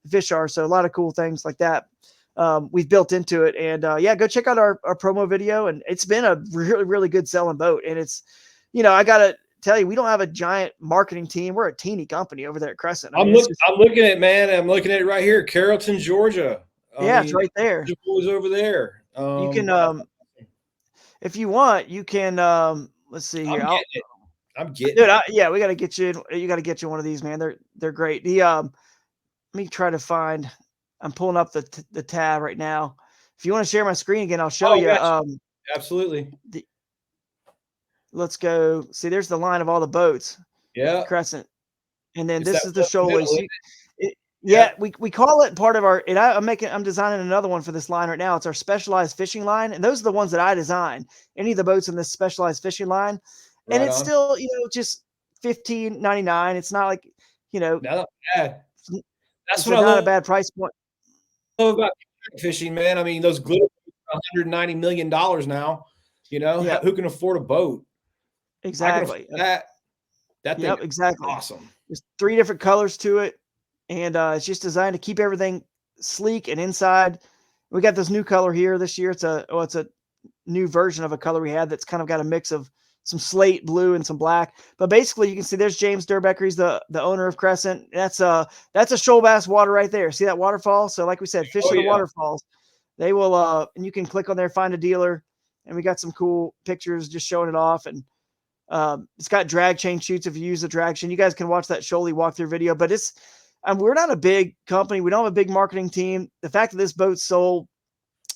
the fish are. So a lot of cool things like that we've built into it. And yeah, go check out our promo video. And it's been a really, really good selling boat. And it's, I got to tell you, we don't have a giant marketing team. We're a teeny company over there at Crescent. I mean, it's just, I'm looking at, man. I'm looking at it right here, Carrollton, Georgia. I yeah, it's mean, right there. Georgia boys over there. You can, That's, if you want, you can, let's see here. I'm getting it. I'm getting Dude, it. yeah, we got to get you, you got to get you one of these, man. They're great. Let me try to find, I'm pulling up the tab right now. If you want to share my screen again, I'll show Oh, you. gotcha. Absolutely. The, let's go. See, there's the line of all the boats, Yeah. Crescent, and then It's this that is the one in the shoalie. middle, So isn't yeah, it? we call it part of our. And I'm designing another one for this line right now. It's our specialized fishing line, and those are the ones that I design. Any of the boats in this specialized fishing line, and Right it's on. still just $15.99. It's not like Not bad. That's it's what I not a love bad price point. about fishing, man. I mean, those glitter boats are $190 million now. Yeah, Who can afford a boat? I can afford exactly. that. That thing Yep, is exactly. awesome. There's 3 different colors to it, and, it's just designed to keep everything sleek and inside. We got this new color here this year. It's a new version of a color we had that's kind of got a mix of some slate blue and some black. But basically, you can see there's James Durbecker. He's the owner of Crescent. That's a shoal bass water right there. See that waterfall? So like we said, fish at the waterfalls. They will and you can click on there, find a dealer, and we got some cool pictures just showing it off. And it's got drag chain shoots if you use the drag chain. You guys can watch that Shoaly walkthrough video. But we're not a big company. We don't have a big marketing team. The fact that this boat sold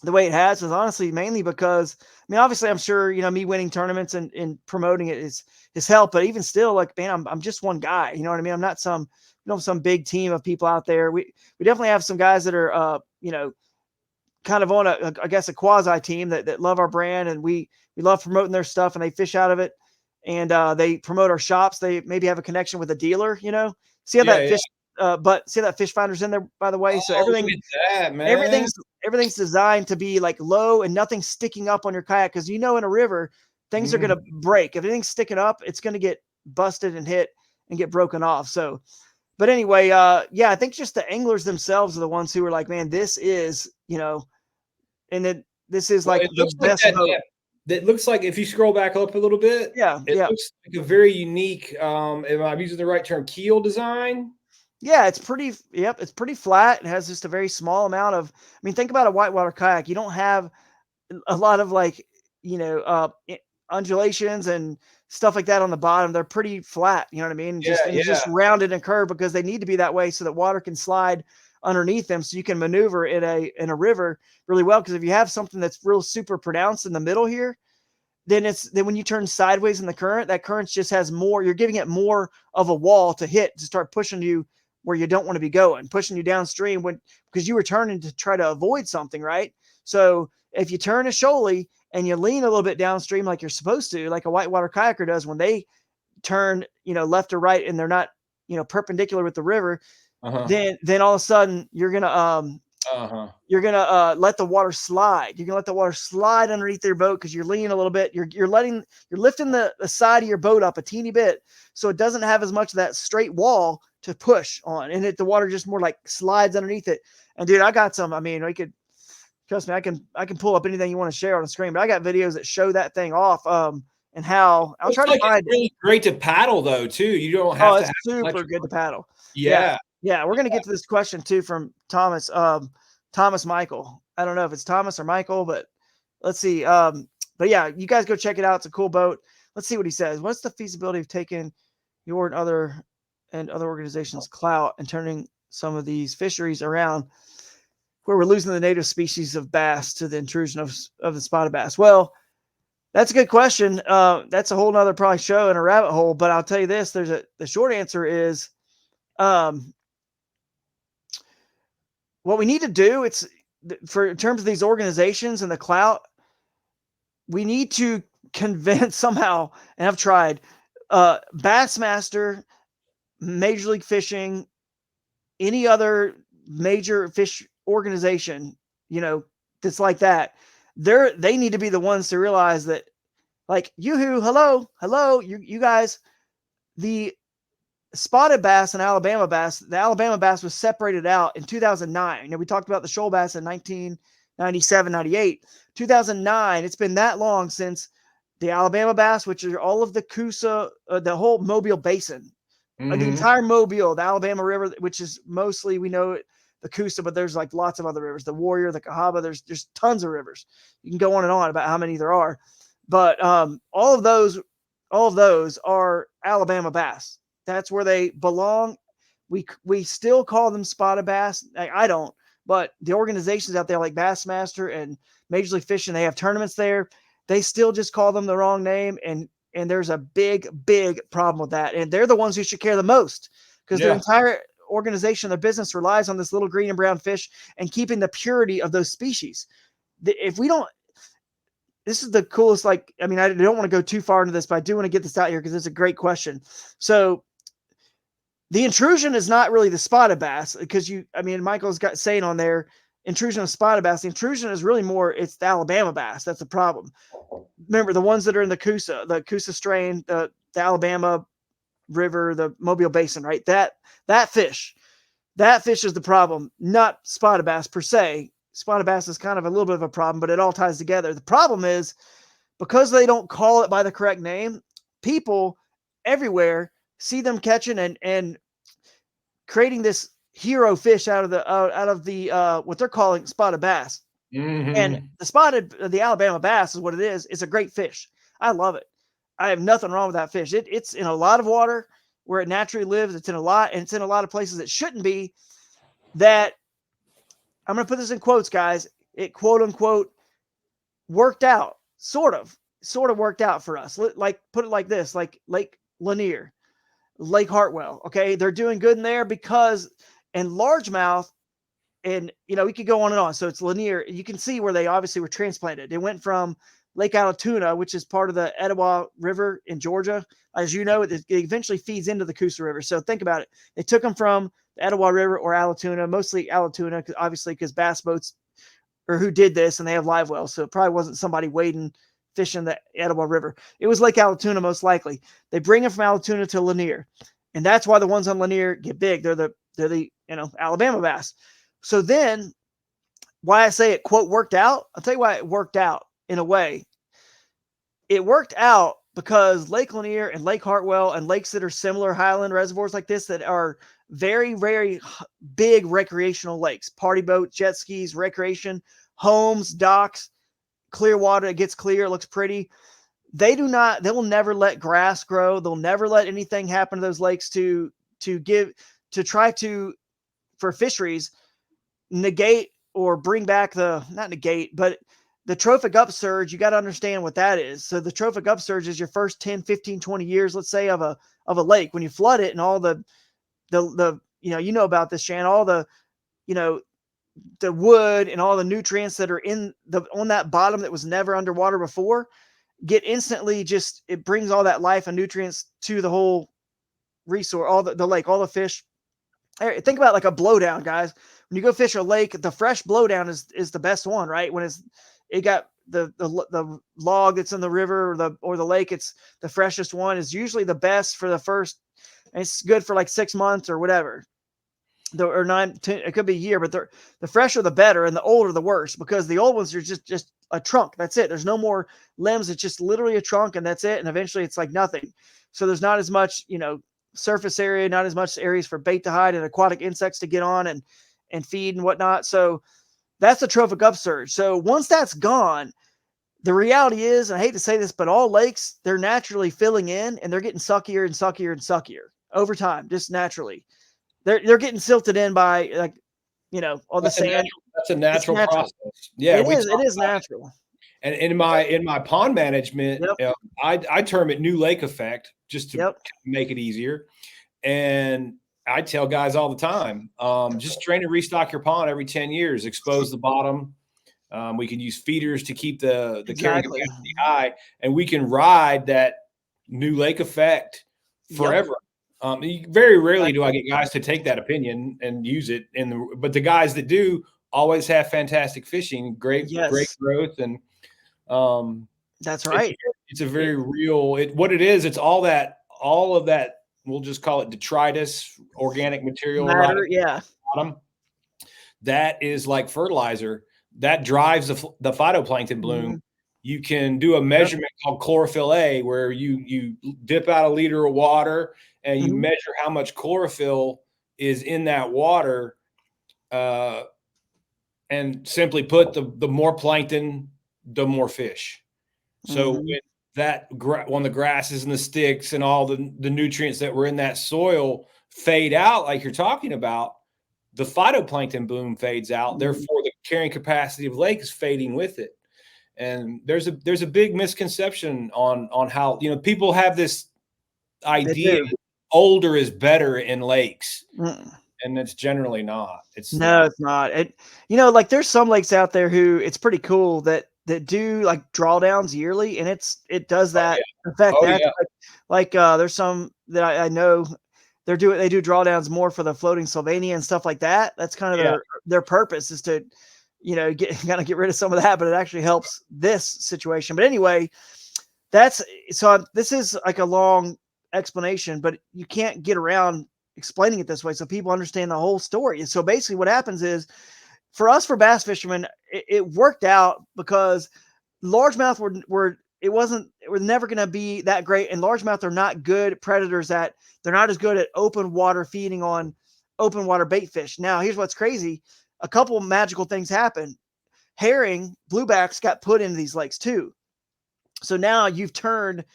the way it has was honestly mainly because, I mean, obviously I'm sure, me winning tournaments and promoting it is help, but even still, like, man, I'm just one guy, you know what I mean? I'm not some big team of people out there. We definitely have some guys that are, kind of on I guess a quasi team that love our brand, and we love promoting their stuff, and they fish out of it, and they promote our shops. They maybe have a connection with a dealer, see how that fish, but see that fish finder's in there, by the way. So everything, look at that, man. everything's designed to be like low and nothing sticking up on your kayak. Cause in a river, things are going to break. If anything's sticking up, it's going to get busted and hit and get broken off. So, but anyway, yeah, I think just the anglers themselves are the ones who are like, man, this is, and then this is like the best boat. That looks like, if you scroll back up a little bit, it looks like a very unique, if I'm using the right term, keel design. Yeah, it's pretty. Yep, it's pretty flat. It has just a very small amount of. I mean, think about a whitewater kayak. You don't have a lot of undulations and stuff like that on the bottom. They're pretty flat. You know what I mean? Just rounded and curved because they need to be that way so that water can slide underneath them, so you can maneuver in a river really well. Because if you have something that's real super pronounced in the middle here, then when you turn sideways in the current, that current just has more. You're giving it more of a wall to hit to start pushing you where you don't want to be going, pushing you downstream because you were turning to try to avoid something, right? So if you turn a shoaly and you lean a little bit downstream like you're supposed to, like a whitewater kayaker does when they turn, left or right, and they're not, perpendicular with the river, then all of a sudden you're gonna let the water slide. You're gonna let the water slide underneath your boat because you're leaning a little bit. You're lifting the side of your boat up a teeny bit, so it doesn't have as much of that straight wall to push on, and the water just more like slides underneath it. And dude, I got some. I mean, we could, trust me, I can pull up anything you want to share on the screen, but I got videos that show that thing off. And how I'll try to find it. Really great to paddle though too. You don't have to. It's super good to paddle. Yeah. We're gonna get to this question too from Thomas. Thomas Michael. I don't know if it's Thomas or Michael, but let's see. But yeah, you guys go check it out. It's a cool boat. Let's see what he says. What's the feasibility of taking your and other organizations' clout and turning some of these fisheries around where we're losing the native species of bass to the intrusion of the spotted bass? Well, that's a good question. That's a whole nother probably show and a rabbit hole, but I'll tell you this, the short answer is, what we need to do, in terms of these organizations and the clout, we need to convince somehow, and I've tried, Bassmaster, Major League Fishing, any other major fish organization, that's like that. They need to be the ones to realize that, like, yoo-hoo, hello, you guys, the spotted bass and Alabama bass, the Alabama bass was separated out in 2009. We talked about the shoal bass in 1997, 98, 2009. It's been that long since the Alabama bass, which are all of the Coosa, the whole Mobile Basin, the entire Mobile, the Alabama River, which is mostly, we know it, the Coosa, but there's like lots of other rivers, the Warrior, the Cahaba, there's tons of rivers. You can go on and on about how many there are, but all of those are Alabama bass. That's where they belong. We still call them spotted bass. I don't, but the organizations out there like Bassmaster and Major League Fishing, they have tournaments there. They still just call them the wrong name, and there's a big problem with that. And they're the ones who should care the most, because their entire organization, their business relies on this little green and brown fish and keeping the purity of those species. If we don't, this is the coolest, I don't want to go too far into this, but I do want to get this out here because it's a great question. So the intrusion is not really the spotted bass, because Michael's got saying on there, intrusion of spotted bass. The intrusion is really more, it's the Alabama bass. That's the problem. Remember, the ones that are in the Coosa strain, the Alabama River, the Mobile Basin, right? That fish is the problem, not spotted bass per se. Spotted bass is kind of a little bit of a problem, but it all ties together. The problem is because they don't call it by the correct name, people everywhere see them catching and creating this hero fish out of the what they're calling spotted bass. And Mm-hmm. the Alabama bass is what it is. It's a great fish. I love it. I have nothing wrong with that fish. It's in a lot of water where it naturally lives. It's in a lot, and it's in a lot of places it shouldn't be. That I'm going to put this in quotes, guys. It quote unquote worked out, sort of worked out for us. Like put it like this, like Lake Lanier, Lake Hartwell. Okay, they're doing good in there because in largemouth, and we could go on and on. So it's Lanier. You can see where they obviously were transplanted. It went from Lake Allatoona, which is part of the Etowah River in Georgia. As you know, it eventually feeds into the Coosa River. So think about it. They took them from the Etowah River or Allatoona, mostly Allatoona, obviously because bass boats or who did this, and they have live wells. So it probably wasn't somebody wading, fishing the Etowah River. It was Lake Allatoona most likely. They bring them from Allatoona to Lanier. And that's why the ones on Lanier get big. They're the Alabama bass. So then why I say it quote worked out, I'll tell you why it worked out in a way. It worked out because Lake Lanier and Lake Hartwell and lakes that are similar highland reservoirs like this that are very, very big recreational lakes, party boats, jet skis, recreation, homes, docks, clear water. It gets clear. It looks pretty. They will never let grass grow. They'll never let anything happen to those lakes for fisheries, negate or bring back not negate, but the trophic upsurge. You got to understand what that is. So the trophic upsurge is your first 10, 15, 20 years, let's say, of a lake. When you flood it and all the about this, Shan, all the wood and all the nutrients that are on that bottom that was never underwater before get instantly it brings all that life and nutrients to the whole resource, all the lake, all the fish. Think about like a blowdown, guys. When you go fish a lake, the fresh blowdown is the best one, right? When it got the log that's in the river or the lake, it's the freshest one is usually the best for the first. And it's good for like 6 months or whatever, or 9, 10, it could be a year, but the fresher the better, and the older the worse, because the old ones are just a trunk. That's it. There's no more limbs. It's just literally a trunk, and that's it. And eventually, it's like nothing. So there's not as much surface area, not as much areas for bait to hide and aquatic insects to get on and feed and whatnot. So that's the trophic upsurge. So once that's gone, the reality is, and I hate to say this, but all lakes, they're naturally filling in and they're getting suckier and suckier and suckier over time, just naturally. They're getting silted in by all the sand. That's a natural process. Yeah, it is natural. And in my pond management, Yep. I term it new lake effect, just to make it easier. And I tell guys all the time, just train and restock your pond every 10 years, expose the bottom. We can use feeders to keep the carrying capacity high, and we can ride that new lake effect forever. Very rarely do I get guys to take that opinion and use it but the guys that do always have fantastic fishing, great growth. And that's right. It's a very real, what it is. It's all of that. We'll just call it detritus, organic material. Matter, bottom. That is like fertilizer that drives the phytoplankton bloom. Mm-hmm. You can do a measurement called chlorophyll A, where you dip out a liter of water and you measure how much chlorophyll is in that water, and simply put, the more plankton, the more fish. So when the grasses and the sticks and all the nutrients that were in that soil fade out, like you're talking about, the phytoplankton bloom fades out. Therefore, the carrying capacity of the lake is fading with it. And there's a big misconception on how, people have this idea older is better in lakes. And it's generally not. It's not. Like there's some lakes out there who it's pretty cool that do like drawdowns yearly, and it does that effect. There's some that I know they do drawdowns more for the floating Sylvania and stuff like that. That's kind of their purpose, is to get rid of some of that, but it actually helps this situation. But anyway, this is like a long explanation, but you can't get around explaining it this way so people understand the whole story. And so basically what happens is, for bass fishermen, it worked out because largemouth were it was never going to be that great. And largemouth are not good predators they're not as good at open water feeding on open water bait fish. Now, here's what's crazy. A couple of magical things happen. Herring, bluebacks got put into these lakes too. So now you've turned,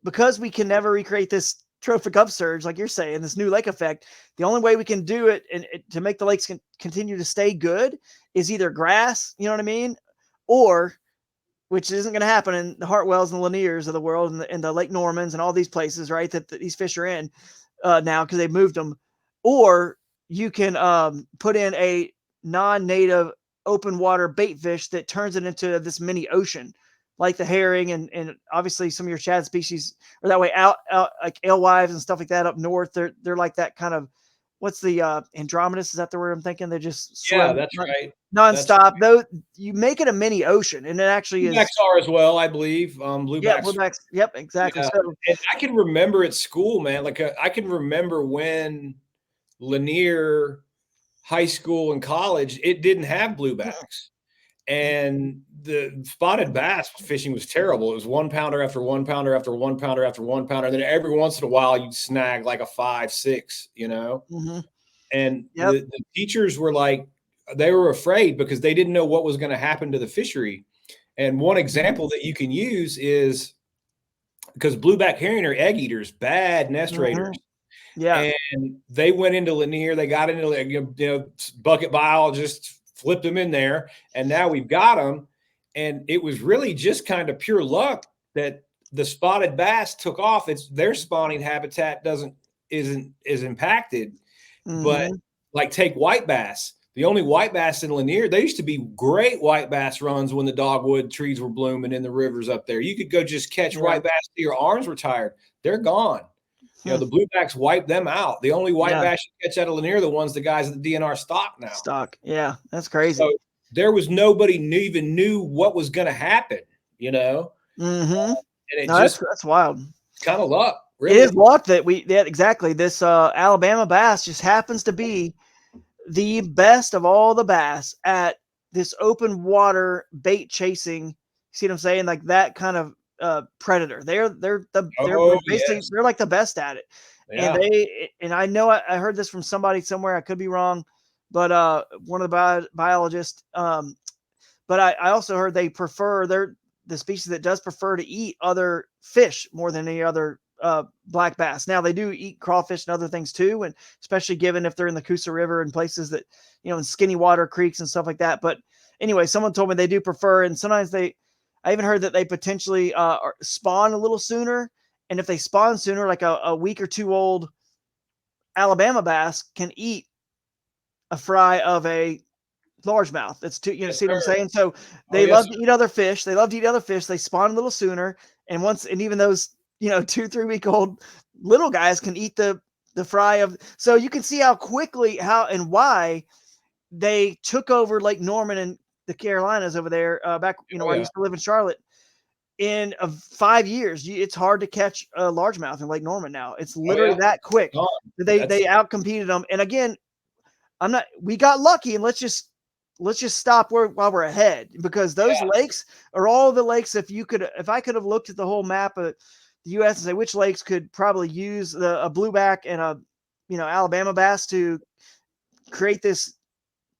because we can never recreate this trophic upsurge, like you're saying, this new lake effect, the only way we can do it and to make the lakes continue to stay good is either grass, you know what I mean? Or, which isn't going to happen in the Hartwells and the Laniers of the world and the Lake Normans and all these places, right, that these fish are in now because they've moved them. Or you can put in a non-native open water bait fish that turns it into this mini ocean, like the herring and obviously some of your shad species are that way out like alewives and stuff like that up north. They're like that kind of, what's the Andromedas? Is that the word I'm thinking? They just Yeah, swim that's right. That's nonstop. Though you make it a mini ocean, and it actually bluebacks is. are as well, I believe. Yeah, Bluebacks. bluebacks. Yep, exactly. Yeah, So and I can remember at school, man. Like I can remember when Lanier High School and college, it didn't have bluebacks, and the spotted bass fishing was terrible. It was 1 pounder after 1 pounder after 1 pounder after 1 pounder, and then every once in a while you'd snag like a 5, 6, you know. mm-hmm. And Yep. the teachers were like, they were afraid because they didn't know what was going to happen to the fishery. And one example that you can use is because blueback herring are egg eaters, bad nest raiders. Yeah. And they went into Lanier. They got into bucket biologists flipped them in there, and now we've got them. And it was really just kind of pure luck that the spotted bass took off. It's their spawning habitat isn't impacted, but like take white bass. The only white bass in Lanier, there used to be great white bass runs when the dogwood trees were blooming in the rivers up there. You could go just catch white bass till your arms were tired. They're gone. You know, the bluebacks wipe them out. The only white bass you catch out of Lanier are the ones the guys at the DNR stock now. Yeah, that's crazy. So there was nobody even knew what was going to happen, you know? And it that's wild. It's kind of luck, really. It is luck that exactly. This Alabama bass just happens to be the best of all the bass at this open water bait chasing. See what I'm saying? Like that kind of predator. They're basically they're like the best at it. Yeah. And I know I heard this from somebody somewhere. I could be wrong, but one of the biologists. But I also heard they prefer the species that does prefer to eat other fish more than any other black bass. Now they do eat crawfish and other things too, and especially given if they're in the Coosa River and places that, you know, in skinny water creeks and stuff like that. But anyway, someone told me they do prefer, and sometimes I even heard that they potentially spawn a little sooner. And if they spawn sooner, like a week or two old Alabama bass can eat a fry of a largemouth. That's too, see what I'm saying? So they love to eat other fish. They love to eat other fish. They spawn a little sooner. And even those, 2-3 week old little guys can eat the fry of, so you can see how quickly, how and why they took over Lake Norman and the Carolinas over there back, where I used to live in Charlotte. In 5 years, it's hard to catch a largemouth in Lake Norman now. It's literally that quick. They outcompeted them. And again, we got lucky, and let's just stop while we're ahead, because those lakes are all the lakes. If I could have looked at the whole map of the U.S. and say which lakes could probably use a blueback and a, Alabama bass to create this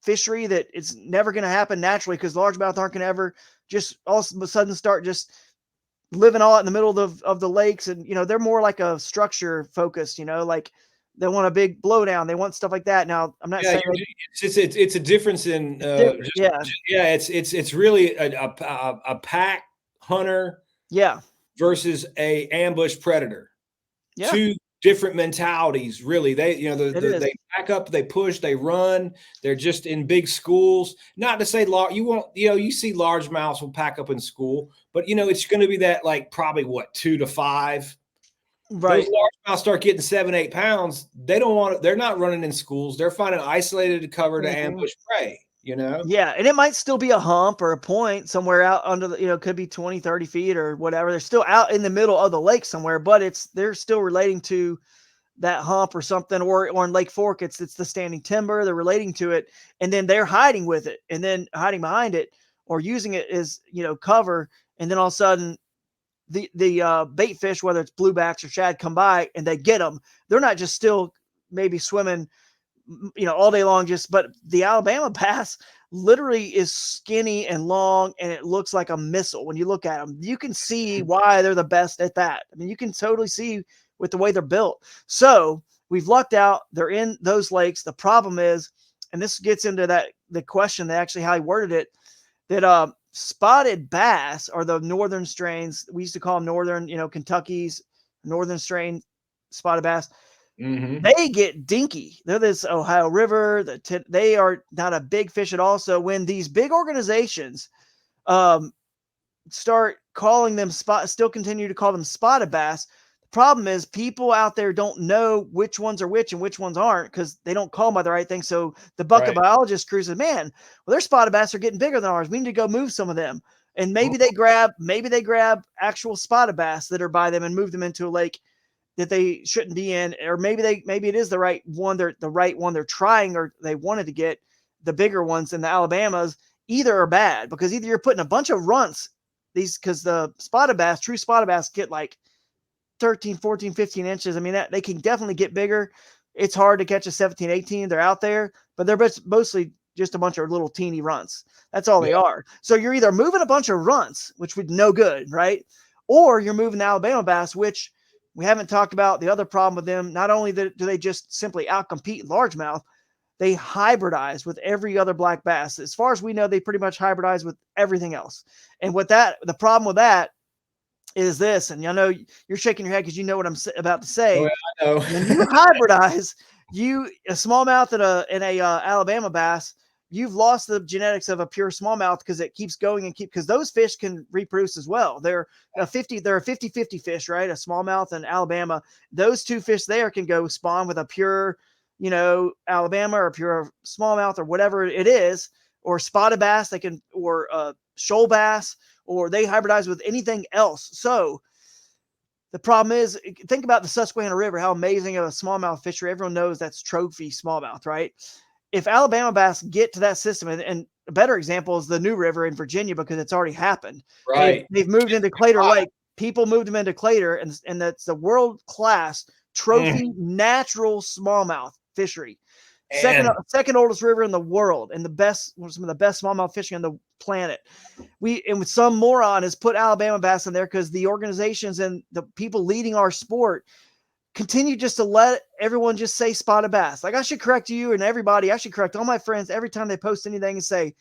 fishery, that it's never going to happen naturally, because largemouth aren't going to ever just all of a sudden start just living all out in the middle of the lakes. And, they're more like a structure focused, like they want a big blowdown. They want stuff like that. Now, I'm not saying it's a difference in it's really a pack hunter versus a ambush predator. Two different mentalities, really. They they back up, they push, they run. They're just in big schools. Not to say you see largemouths will pack up in school, but it's going to be that, like, probably 2 to 5. Right. Those largemouths start getting 7-8 pounds. They're not running in schools. They're finding isolated cover to ambush prey, Yeah. And it might still be a hump or a point somewhere out under the, could be 20, 30 feet or whatever. They're still out in the middle of the lake somewhere, but they're still relating to that hump or something, or in Lake Fork, it's the standing timber. They're relating to it, and then they're hiding with it, and then hiding behind it, or using it as, cover. And then all of a sudden, the bait fish, whether it's bluebacks or shad, come by and they get them. They're not just still maybe swimming, all day long. But the Alabama bass literally is skinny and long, and it looks like a missile when you look at them. You can see why they're the best at that. I mean, you can totally see with the way they're built. So we've lucked out. They're in those lakes. The problem is, and this gets into the question that actually how he worded it, that spotted bass are the northern strains. We used to call them northern, Kentucky's northern strain spotted bass. Mm-hmm. They get dinky. They're this Ohio River. They are not a big fish at all. So when these big organizations start calling them still continue to call them spotted bass, the problem is people out there don't know which ones are which and which ones aren't because they don't call them by the right thing. So the bucket biologist crew says, man, well, their spotted bass are getting bigger than ours. We need to go move some of them. And maybe they grab actual spotted bass that are by them and move them into a lake that they shouldn't be in, or maybe it is the right one. They're the right one they're trying, or they wanted to get the bigger ones than the Alabamas. Either are bad because either you're putting a bunch of runts, because the true spotted bass get like 13, 14, 15 inches. I mean, that they can definitely get bigger. It's hard to catch a 17, 18. They're out there, but they're mostly just a bunch of little teeny runts. That's all they are. So you're either moving a bunch of runts, which would no good, right? Or you're moving the Alabama bass, which we haven't talked about the other problem with them. Not only do they just simply outcompete largemouth, they hybridize with every other black bass. As far as we know, they pretty much hybridize with everything else. And the problem with that is this, and I know you're shaking your head because you know what I'm about to say. Oh, yeah, I know. When you hybridize, a smallmouth and a Alabama bass, you've lost the genetics of a pure smallmouth because it keeps going because those fish can reproduce as well. They're a 50-50 fish, right? A smallmouth and Alabama. Those two fish there can go spawn with a pure, Alabama or pure smallmouth or whatever it is, or spotted bass. They can, or shoal bass, or they hybridize with anything else. So the problem is, think about the Susquehanna River, how amazing of a smallmouth fishery. Everyone knows that's trophy smallmouth, right? If Alabama bass get to that system, and a better example is the New River in Virginia because it's already happened. Right. They've moved into Clater Lake. People moved them into Clater, and that's the world-class trophy natural smallmouth fishery. Second oldest river in the world, and some of the best smallmouth fishing on the planet. And some moron has put Alabama bass in there because the organizations and the people leading our sport continue just to let everyone just say spotted bass. Like, I should correct you and everybody. I should correct all my friends every time they post anything and say,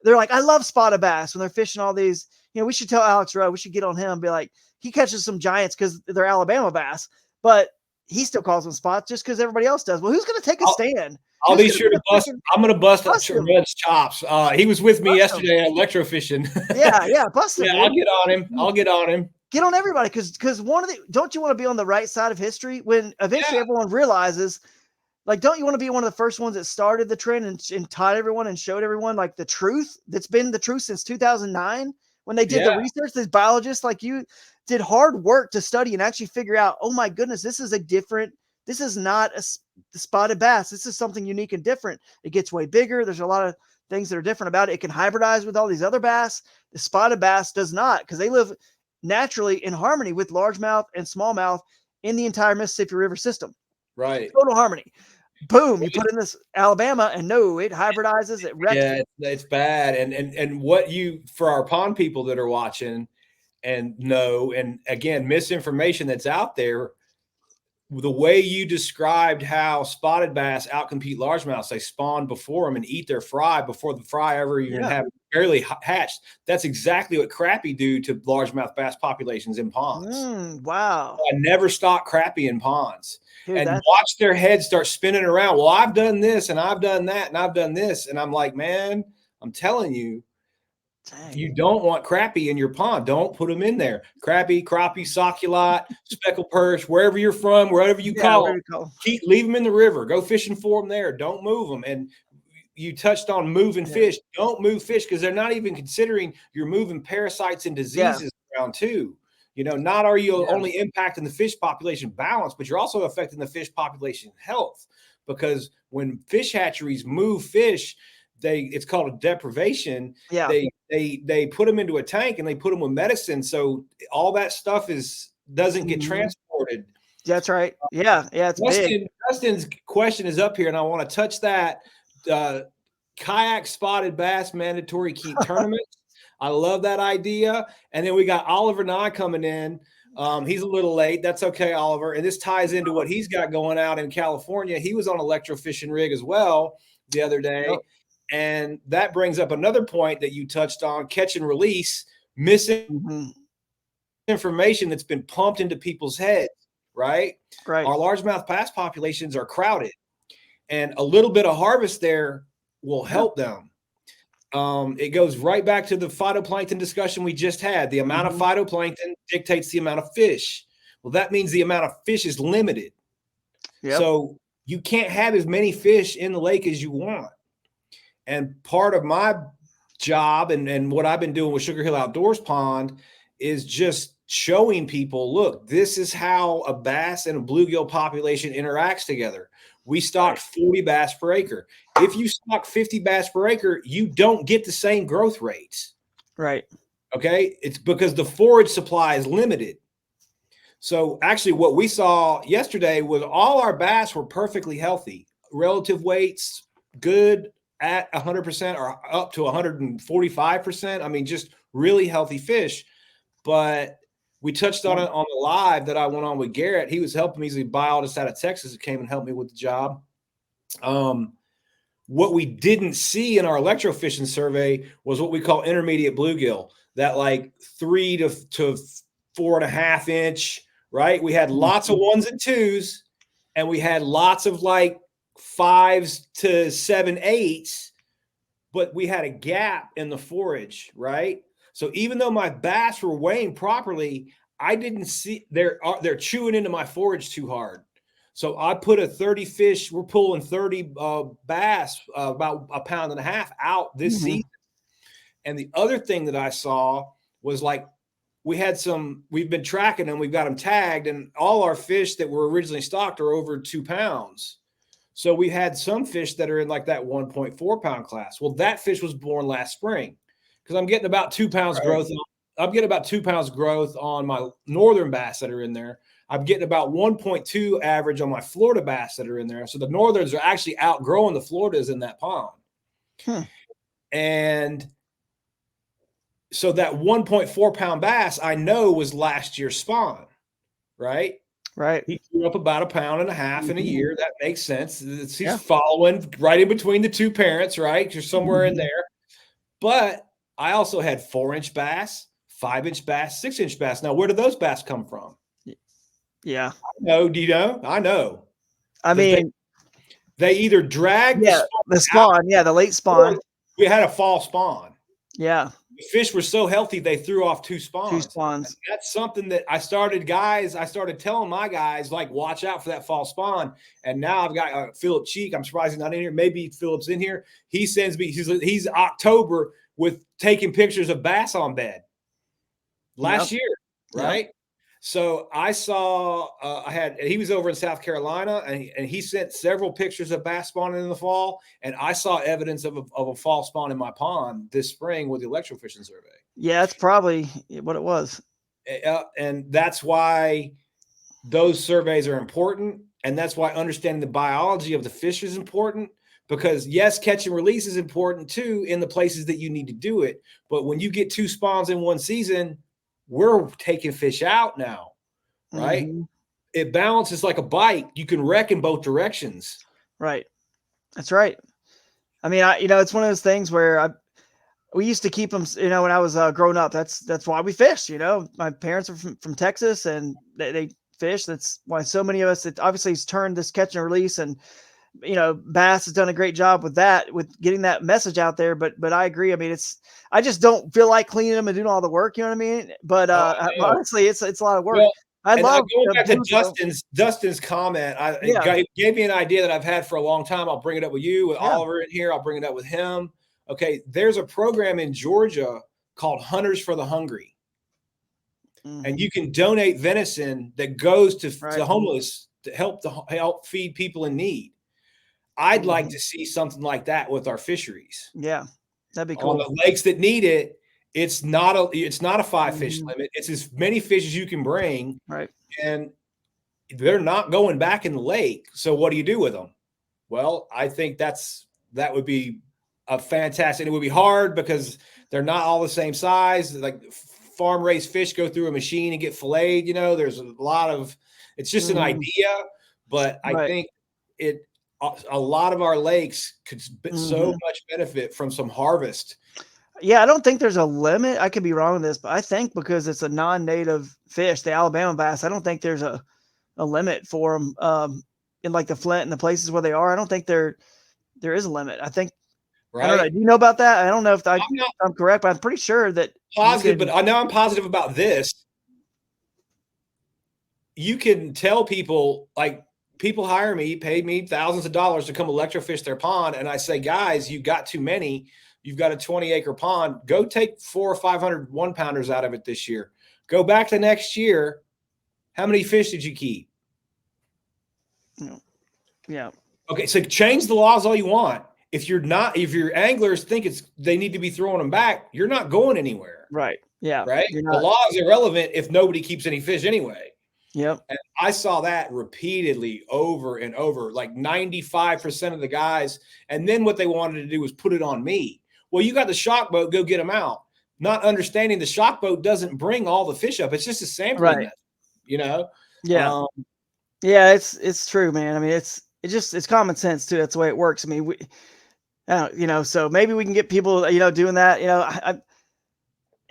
they're like, I love spotted bass when they're fishing all these. We should tell Alex Rowe, we should get on him and be like, he catches some giants because they're Alabama bass, but he still calls them spots just because everybody else does. Well, who's going to take a stand? I'll be sure to bust. I'm going to bust Red's chops. He was with me yesterday at electrofishing. Bust him. Yeah, I'll get on him. Get on everybody because don't you want to be on the right side of history when eventually everyone realizes, like, don't you want to be one of the first ones that started the trend and taught everyone and showed everyone like the truth that's been the truth since 2009 when they did the research? These biologists like you did hard work to study and actually figure out, oh my goodness, this is not a spotted bass. This is something unique and different. It gets way bigger. There's a lot of things that are different about it. It can hybridize with all these other bass. The spotted bass does not, because they live naturally in harmony with largemouth and smallmouth in the entire Mississippi River system. Right. Total harmony. Boom. You put in this Alabama and no, it hybridizes. It wrecks. Yeah, it's bad. And what for our pond people that are watching and know, and again, misinformation that's out there, the way you described how spotted bass outcompete largemouths, they spawn before them and eat their fry before the fry ever even have barely hatched. That's exactly what crappie do to largemouth bass populations in ponds. Wow. I never stock crappie in ponds. Dude, and watch their heads start spinning around. Well, I've done this and I've done that and I've done this. And I'm like, man, I'm telling you, you don't want crappie in your pond. Don't put them in there. Crappie, crappie, succulent, speckled perch, wherever you're from, wherever you call them. Leave them in the river. Go fishing for them there. Don't move them. And you touched on moving fish. Don't move fish because they're not even considering you're moving parasites and diseases around too. Not are you only impacting the fish population balance, but you're also affecting the fish population health, because when fish hatcheries move fish, it's called a deprivation. Yeah. They put them into a tank and they put them with medicine, so all that stuff doesn't get transported. That's right. Yeah, it's big. Dustin's question is up here, and I want to touch that. Kayak spotted bass mandatory keep tournaments. I love that idea. And then we got Oliver Nye coming in. He's a little late. That's okay, Oliver. And this ties into what he's got going out in California. He was on electrofishing rig as well the other day. Yep. And that brings up another point that you touched on, catch and release, missing information that's been pumped into people's heads, right? Right. Our largemouth bass populations are crowded, and a little bit of harvest there will help them. It goes right back to the phytoplankton discussion we just had. The amount of phytoplankton dictates the amount of fish. Well, that means the amount of fish is limited. Yep. So you can't have as many fish in the lake as you want. And part of my job and what I've been doing with Sugar Hill Outdoors Pond is just showing people, look, this is how a bass and a bluegill population interacts together. We stocked 40 bass per acre. If you stock 50 bass per acre, you don't get the same growth rates. Right. Okay. It's because the forage supply is limited. So actually what we saw yesterday was all our bass were perfectly healthy. Relative weights, good at 100% or up to 145%. I mean, just really healthy fish. But we touched on it on the live that I went on with Garrett. He was helping me. He's a biologist out of Texas that came and helped me with the job. What we didn't see in our electrofishing survey was what we call intermediate bluegill, that like 3 to 4.5 inch, right? We had lots of 1s and 2s, and we had lots of like 5s to 7 8s, but we had a gap in the forage, right? So even though my bass were weighing properly, I didn't see they're chewing into my forage too hard. So I put a 30 fish. We're pulling 30 bass, about 1.5 pounds out this season. And the other thing that I saw was like we've been tracking them. We've got them tagged, and all our fish that were originally stocked are over 2 pounds. So we had some fish that are in like that 1.4 pound class. Well, that fish was born last spring. Because I'm getting about 2 pounds growth. I'm getting about 2 pounds growth on my northern bass that are in there. I'm getting about 1.2 average on my Florida bass that are in there. So the northerns are actually outgrowing the Floridas in that pond. And so that 1.4 pound bass I know was last year's spawn, right? Right. He grew up about 1.5 pounds in a year. That makes sense. He's following right in between the two parents, right? You're somewhere in there. But I also had 4-inch bass, 5-inch bass, 6-inch bass. Now, where do those bass come from? Yeah. No, do you know? I know. I mean, they either dragged the spawn, the late spawn. We had a fall spawn. Yeah. The fish were so healthy, they threw off 2 spawns. 2 spawns. And that's something that I started telling my guys, like, watch out for that fall spawn. And now I've got Philip Cheek. I'm surprised he's not in here. Maybe Philip's in here. He sends me, he's October with taking pictures of bass on bed last year, right? Yep. So I saw, he was over in South Carolina, and he sent several pictures of bass spawning in the fall, and I saw evidence of a fall spawn in my pond this spring with the electrofishing survey. Yeah, that's probably what it was. And that's why those surveys are important, and that's why understanding the biology of the fish is important. Because yes, catch and release is important too in the places that you need to do it. But when you get 2 spawns in one season, we're taking fish out now, right? It balances like a bike. You can wreck in both directions. Right. That's right. I mean, it's one of those things where we used to keep them, when I was growing up. That's why we fish. My parents are from Texas, and they fish. That's why so many of us, it obviously has turned this catch and release, and Bass has done a great job with that, with getting that message out there. But I agree. I mean, I just don't feel like cleaning them and doing all the work. You know what I mean? But honestly, it's a lot of work. Well, I love going back to Dustin's comment. It gave me an idea that I've had for a long time. I'll bring it up with you, with Oliver in here. I'll bring it up with him. Okay, there's a program in Georgia called Hunters for the Hungry, and you can donate venison that goes to the homeless to help feed people in need. I'd like to see something like that with our fisheries. Yeah, that'd be On cool. the lakes that need it, it's not a 5 fish limit. It's as many fish as you can bring, Right. and they're not going back in the lake. So what do you do with them? Well, I think that would be a fantastic. It would be hard because they're not all the same size. Like farm raised fish go through a machine and get filleted. There's a lot of. It's just an idea, but I Right. think a lot of our lakes could so much benefit from some harvest. Yeah, I don't think there's a limit. I could be wrong on this, but I think because it's a non-native fish, the Alabama bass, I don't think there's a limit for them in like the Flint and the places where they are. I don't think there is a limit. I think I don't know. Right? Do you know about that? I don't know if I'm not I'm correct, but I'm pretty sure that positive, but I know I'm positive about this. You can tell people, like, people hire me, pay me thousands of dollars to come electrofish their pond, and I say, guys, you got too many. You've got a 20-acre pond. Go take 400 or 500 1-pounders out of it this year. Go back to next year. How many fish did you keep? Yeah. Okay, so change the laws all you want. If your anglers think they need to be throwing them back, you're not going anywhere. Right. Yeah. Right? The law is irrelevant if nobody keeps any fish anyway. Yep. And I saw that repeatedly over and over, like 95% of the guys. And then what they wanted to do was put it on me. Well, you got the shock boat, go get them out. Not understanding the shock boat doesn't bring all the fish up. It's just a sampling method, Yeah. Yeah, it's true, man. I mean, it's common sense too. That's the way it works. I mean, so maybe we can get people, doing that,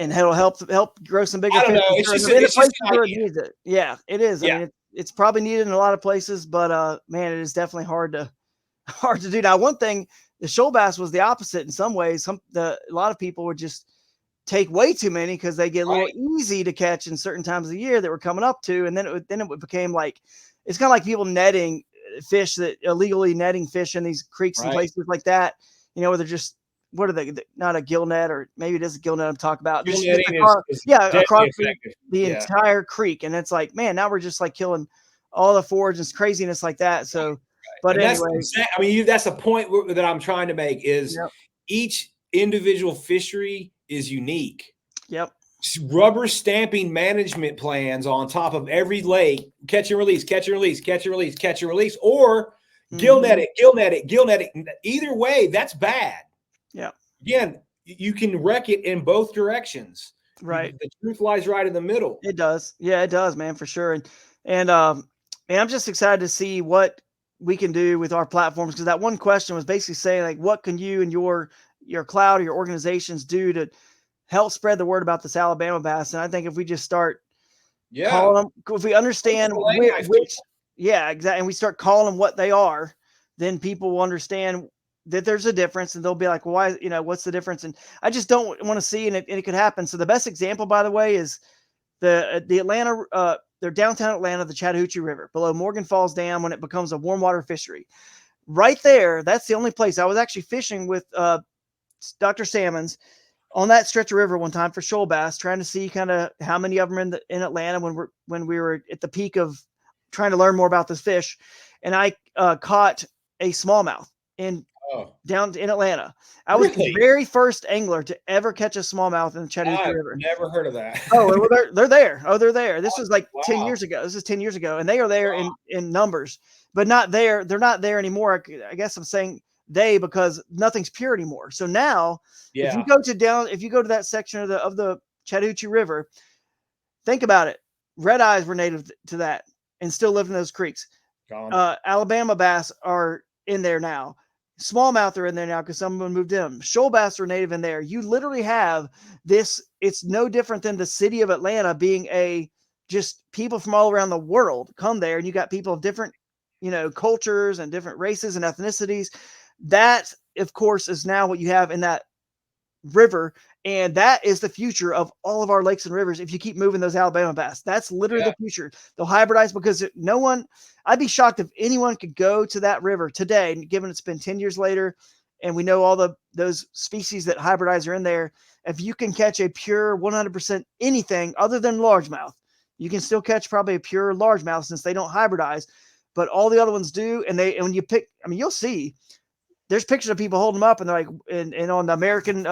and it'll help grow some bigger I don't fish. know. It's just an idea. It needs it. Yeah, it is. Yeah. I mean, it's probably needed in a lot of places, but man, it is definitely hard to do. Now, one thing, the shoal bass was the opposite in some ways. A lot of people would just take way too many because they get a little easy to catch in certain times of the year that we're coming up to, and then it became like it's kind of like people netting fish, that illegally netting fish in these creeks and places like that. Where they're just, what are they? Not a gill net, or maybe it is a gill net I'm talking about. Gill Just netting is across the Yeah. entire creek, and it's like, man, now we're just like killing all the forage and craziness like that. So, but And anyway, that's the point that I'm trying to make is Yep. each individual fishery is unique. Yep. Rubber stamping management plans on top of every lake, catch and release, catch and release, catch and release, catch and release, or gill net it, gill net it, gill net it. Either way, that's bad. Yeah. Again, you can wreck it in both directions. Right. The truth lies right in the middle. It does. Yeah, it does, man, for sure. And I'm just excited to see what we can do with our platforms, because that one question was basically saying, like, what can you and your cloud or your organizations do to help spread the word about this Alabama bass? And I think if we just start calling them, if we understand exactly, and we start calling them what they are, then people will understand that there's a difference, and they'll be like, well, why, what's the difference? And I just don't want to see, and it could happen. So the best example, by the way, is the Atlanta, they're downtown Atlanta, the Chattahoochee River, below Morgan Falls Dam, when it becomes a warm water fishery. Right there, that's the only place. I was actually fishing with Dr. Salmons on that stretch of river one time for shoal bass, trying to see kind of how many of them are in Atlanta when we were at the peak of trying to learn more about this fish. And I caught a smallmouth down in Atlanta. I was the very first angler to ever catch a smallmouth in the Chattahoochee River. Never heard of that. They're there. They're there. This was like 10 years ago. This is 10 years ago. And they are there in numbers, but not there. They're not there anymore. I guess I'm saying because nothing's pure anymore. So now if you go to that section of the Chattahoochee River, think about it. Red eyes were native to that and still live in those creeks. Alabama bass are in there now. Smallmouth are in there now because someone moved in. Shoal bass are native in there. You literally have this. It's no different than the city of Atlanta being just people from all around the world come there, and you got people of different, cultures and different races and ethnicities. That, of course, is now what you have in that river, and that is the future of all of our lakes and rivers. If you keep moving those Alabama bass, that's literally the future. They'll hybridize, because I'd be shocked if anyone could go to that river today, given it's been 10 years later and we know all those species that hybridize are in there. If you can catch a pure 100% anything other than largemouth, you can still catch probably a pure largemouth since they don't hybridize. but all the other ones do. And when you pick, I mean, you'll see there's pictures of people holding them up, and they're like, and on the American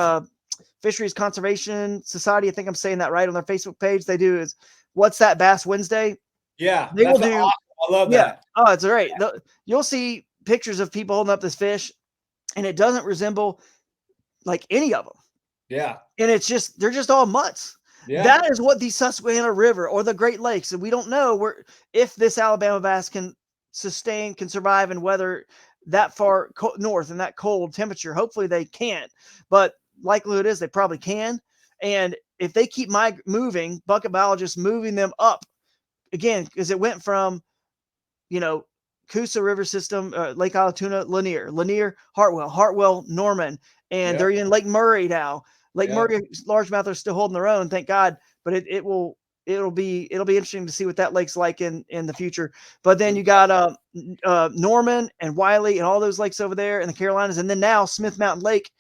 Fisheries Conservation Society, I think I'm saying that right, on their Facebook page, they do is what's that Bass Wednesday? Yeah, They will do. Awesome. I love Yeah. that. Oh, it's great. You'll see pictures of people holding up this fish, and it doesn't resemble like any of them. Yeah. And they're just all mutts. Yeah. That is what the Susquehanna River or the Great Lakes, and we don't know if this Alabama bass can survive and weather that far north and that cold temperature. Hopefully they can't, but likelihood is they probably can. And if they keep moving, bucket biologists moving them up again, because it went from, Coosa River system, Lake Allatoona, Lanier, Hartwell, Norman, and they're in Lake Murray now. Lake Murray largemouth are still holding their own, thank God. But it'll be interesting to see what that lake's like in the future. But then you got Norman and Wiley and all those lakes over there in the Carolinas, and then now Smith Mountain Lake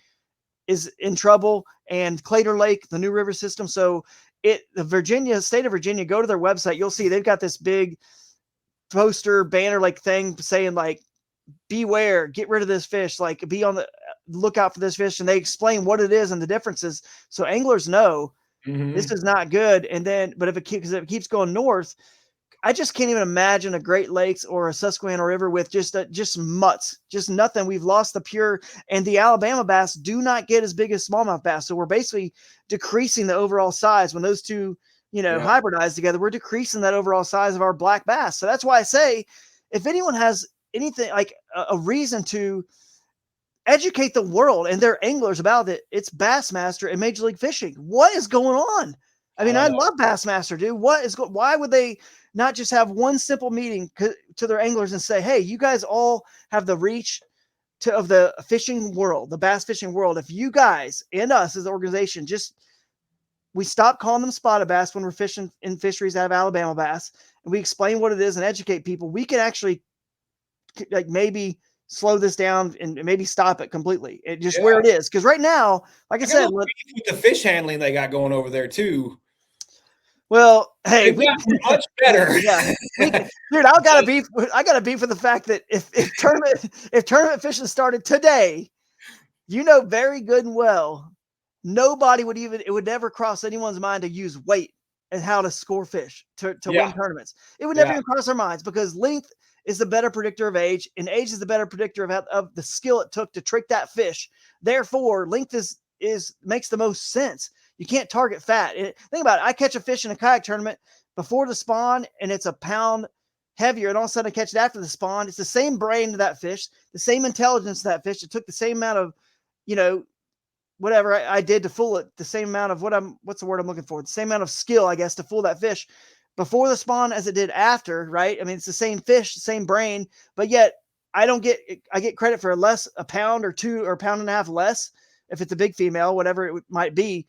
is in trouble, and Claytor Lake, the new river system. So the state of Virginia, go to their website, you'll see they've got this big poster banner like thing saying like, beware, get rid of this fish, like be on the lookout for this fish, and they explain what it is and the differences, so anglers know this is not good. And then, but if it keeps going north, I just can't even imagine a Great Lakes or a Susquehanna River with just mutts, just nothing. We've lost the pure, and the Alabama bass do not get as big as smallmouth bass, so we're basically decreasing the overall size when those two hybridize together. We're decreasing that overall size of our black bass. So that's why I say, if anyone has anything like a reason to educate the world and their anglers about it, it's Bassmaster and Major League Fishing. What is going on? I mean, I love Bassmaster, dude. Why would they not just have one simple meeting to their anglers and say, hey, you guys all have the reach of the fishing world, the bass fishing world. If you guys and us as an organization we stop calling them spotted bass when we're fishing in fisheries out of Alabama bass, and we explain what it is and educate people, we can actually like maybe slow this down and maybe stop it completely. It just where it is. Because right now, like I said, with the fish handling they got going over there too. Well, hey, we got much better. Yeah, dude, I got to beef for the fact that if tournament fishing started today, very good and well, nobody would it would never cross anyone's mind to use weight and how to score fish to win tournaments. It would never even cross our minds, because length is the better predictor of age, and age is the better predictor of the skill it took to trick that fish. Therefore, length makes the most sense. You can't target fat. Think about it. I catch a fish in a kayak tournament before the spawn, and it's a pound heavier, and all of a sudden I catch it after the spawn. It's the same brain to that fish, the same intelligence to that fish. It took the same amount of, whatever I did to fool it, the same amount of what's the word I'm looking for? The same amount of skill, I guess, to fool that fish before the spawn as it did after, right? I mean, it's the same fish, same brain, but yet I get credit for a pound or two or a pound and a half less if it's a big female, whatever it might be.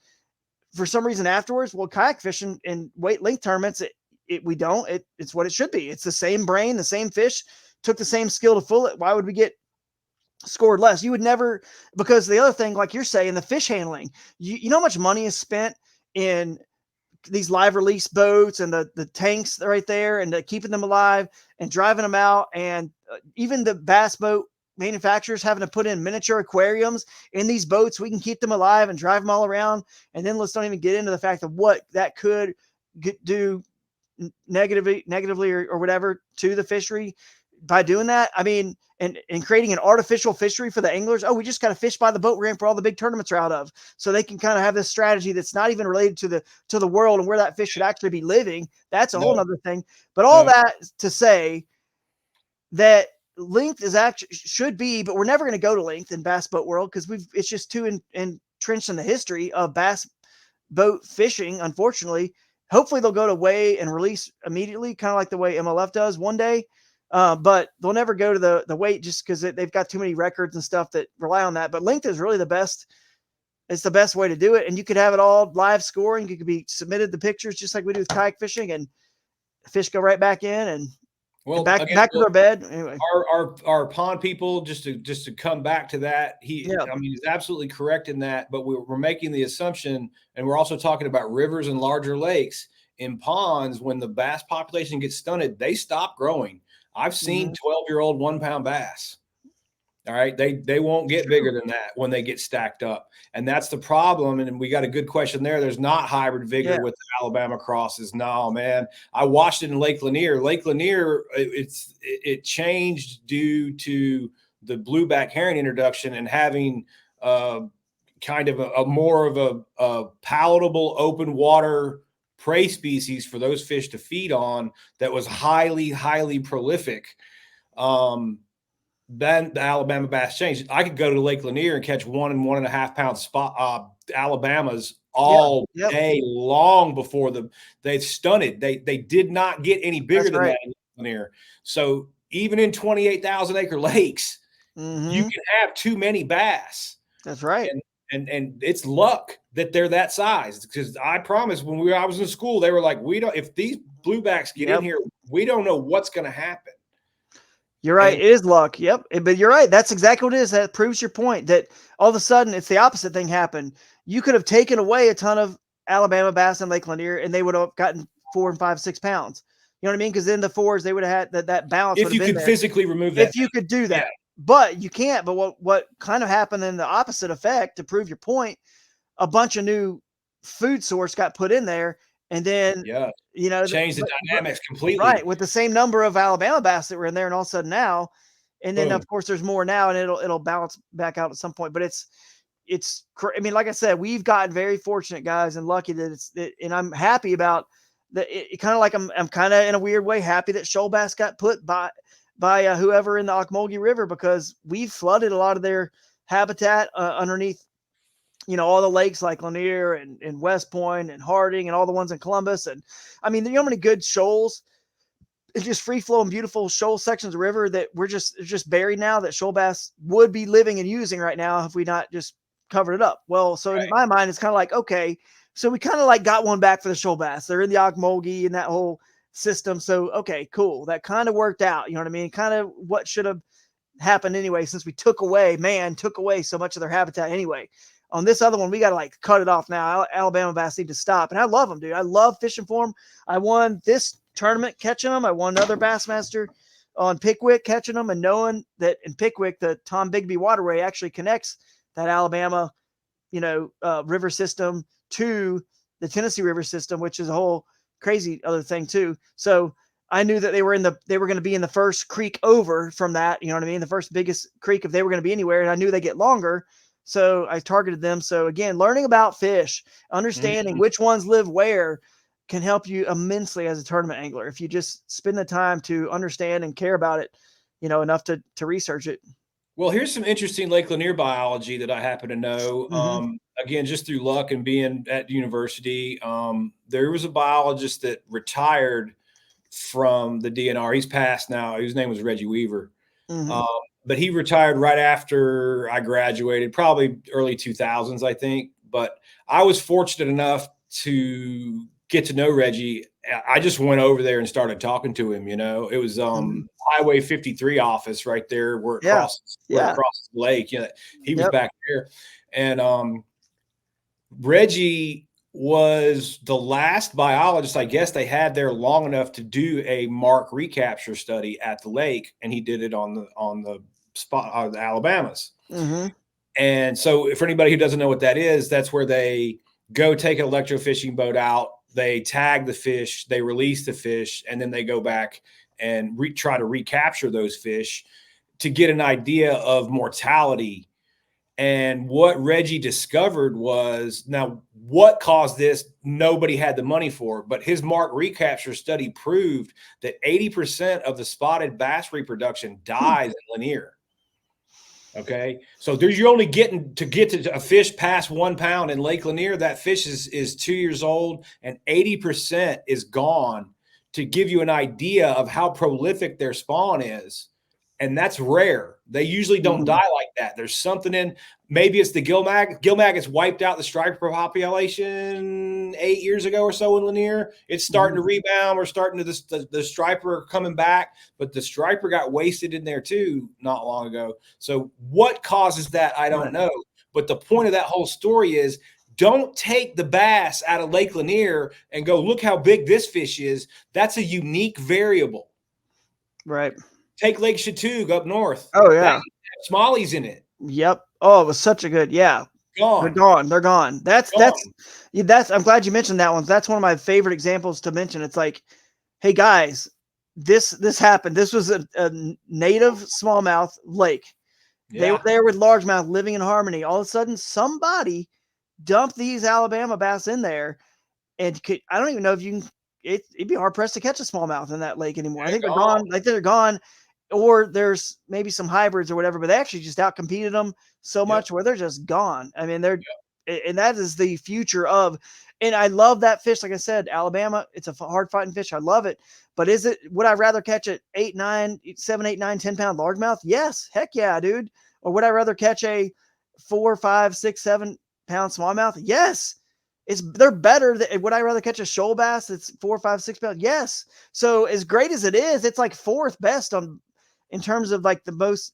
For some reason afterwards, well, kayak fishing and weight length tournaments, it's what it should be. It's the same brain, the same fish, took the same skill to fool it. Why would we get scored less? You would never, because the other thing, like you're saying, the fish handling, you know how much money is spent in these live release boats and the tanks right there, and keeping them alive and driving them out. And even the bass boat manufacturers having to put in miniature aquariums in these boats. We can keep them alive and drive them all around. And then let's don't even get into the fact of what that could do negatively or whatever to the fishery by doing that. I mean, and creating an artificial fishery for the anglers. Oh, we just got to fish by the boat ramp where all the big tournaments are out of, so they can kind of have this strategy that's not even related to the world and where that fish should actually be living. That's a whole nother thing. But all that to say that length is actually should be, but we're never going to go to length in bass boat world, because it's just too entrenched in the history of bass boat fishing, unfortunately. Hopefully they'll go to weigh and release immediately, kind of like the way MLF does one day. But they'll never go to the weight, just because they've got too many records and stuff that rely on that. But length is really the best. It's the best way to do it. And you could have it all live scoring. You could be submitted the pictures just like we do with kayak fishing, and fish go right back in and back to their bed. Anyway, our pond people, just to come back to that, I mean, he's absolutely correct in that, but we're making the assumption, and we're also talking about rivers and larger lakes. In ponds, when the bass population gets stunted, they stop growing. I've seen 12-year-old 1-pound bass. All right. They won't get bigger than that when they get stacked up. And that's the problem. And we got a good question there. There's not hybrid vigor with the Alabama crosses. No, man. I watched it in Lake Lanier. Lake Lanier, it changed due to the blueback herring introduction and having kind of a more of a palatable open water prey species for those fish to feed on that was highly, highly prolific. Then the Alabama bass changed. I could go to Lake Lanier and catch 1 and 1.5 pound spot Alabamas all day long before they stunted. They did not get any bigger than that in Lanier. So even in 28,000 acre lakes, you can have too many bass. That's right. And it's luck that they're that size, because I promise when I was in school, they were like, if these bluebacks get in here, we don't know what's going to happen. You're right. It is luck. Yep. But you're right. That's exactly what it is. That proves your point that all of a sudden it's the opposite thing happened. You could have taken away a ton of Alabama bass in Lake Lanier and they would have gotten 4 and 5, 6 pounds. You know what I mean? Because in the 4s, they would have had that balance. If you could physically remove that. If you could do that. But you can't. But what kind of happened in the opposite effect, to prove your point, a bunch of new food source got put in there. And then, change the dynamics completely. Right. With the same number of Alabama bass that were in there. And all of a sudden now, and then of course there's more now and it'll balance back out at some point. But I mean, like I said, we've gotten very fortunate, guys, and lucky that and I'm happy about that. It kind of like I'm kind of in a weird way happy that shoal bass got put by whoever in the Ocmulgee River, because we've flooded a lot of their habitat underneath, all the lakes like Lanier and West Point and Harding and all the ones in Columbus. And I mean, how many good shoals, it's just free flowing, beautiful shoal sections of river that just buried now that shoal bass would be living and using right now if we not just covered it up. Well, so in my mind, it's kind of like, okay, so we kind of like got one back for the shoal bass. They're in the Ocmulgee and that whole system. So, okay, cool. That kind of worked out. You know what I mean? Kind of what should have happened anyway, since we took away so much of their habitat anyway. On this other one, we got to like cut it off now. Alabama bass need to stop. And I love them, dude. I love fishing for them. I won this tournament catching them. I won another Bassmaster on Pickwick catching them, and knowing that in Pickwick, the Tom Bigby waterway actually connects that Alabama, river system to the Tennessee River system, which is a whole crazy other thing too. So I knew that they were going to be in the first creek over from that, you know what I mean? The first biggest creek, if they were going to be anywhere, and I knew they get longer. So I targeted them. So again, learning about fish, understanding which ones live where can help you immensely as a tournament angler. If you just spend the time to understand and care about it, enough to research it. Well, here's some interesting Lake Lanier biology that I happen to know. Again, just through luck and being at university, there was a biologist that retired from the DNR. He's passed now. His name was Reggie Weaver. But he retired right after I graduated, probably early 2000s, I think. But I was fortunate enough to get to know Reggie. I just went over there and started talking to him. It was Highway 53 office right there where it crosses the lake. He was back there. And Reggie was the last biologist, I guess, they had there long enough to do a mark recapture study at the lake, and he did it on the spot, the Alabamas. And so for anybody who doesn't know what that is, that's where they go take an electrofishing boat out, they tag the fish, they release the fish, and then they go back and try to recapture those fish to get an idea of mortality. And what Reggie discovered was, now what caused this, nobody had the money for, but his mark recapture study proved that 80% of the spotted bass reproduction dies in Lanier. Okay. So you're only getting to a fish past 1 pound in Lake Lanier. That fish is 2 years old and 80% is gone, to give you an idea of how prolific their spawn is. And that's rare. They usually don't die like that. There's something in, maybe it's the gillmag. Gillmag has wiped out the striper population 8 years ago or so in Lanier. It's starting to rebound. We're starting to, the striper coming back, but the striper got wasted in there too not long ago. So what causes that, I don't know. But the point of that whole story is, don't take the bass out of Lake Lanier and go, look how big this fish is. That's a unique variable. Right. Take Lake Chatoog up north. Oh That yeah. smallies in it. Yep. Oh, it was such a good. Yeah. They're Gone. gone. They're gone. Gone. Yeah, that's. I'm glad you mentioned that one. That's one of my favorite examples to mention. It's like, hey guys, this happened. This was a native smallmouth lake. They were Yeah. there with largemouth living in harmony. All of a sudden, somebody dumped these Alabama bass in there, and I don't even know if you can. It'd be hard pressed to catch a smallmouth in that lake anymore. I think They're they're gone. gone. Like they're gone, or there's maybe some hybrids or whatever. But they actually just outcompeted them so Yep. much where they're just gone. I mean, and that is the future of. And I love that fish. Like I said, Alabama, it's a hard fighting fish. I love it. But would I rather catch it 8, 9, 7, 8, 9, 10 pound largemouth? Yes. Heck yeah, dude. Or would I rather catch a 4, 5, 6, 7 pound smallmouth? Yes. They're better. Would I rather catch a shoal bass that's 4, 5, 6 pounds? Yes. So as great as it is, it's like fourth best in terms of like the most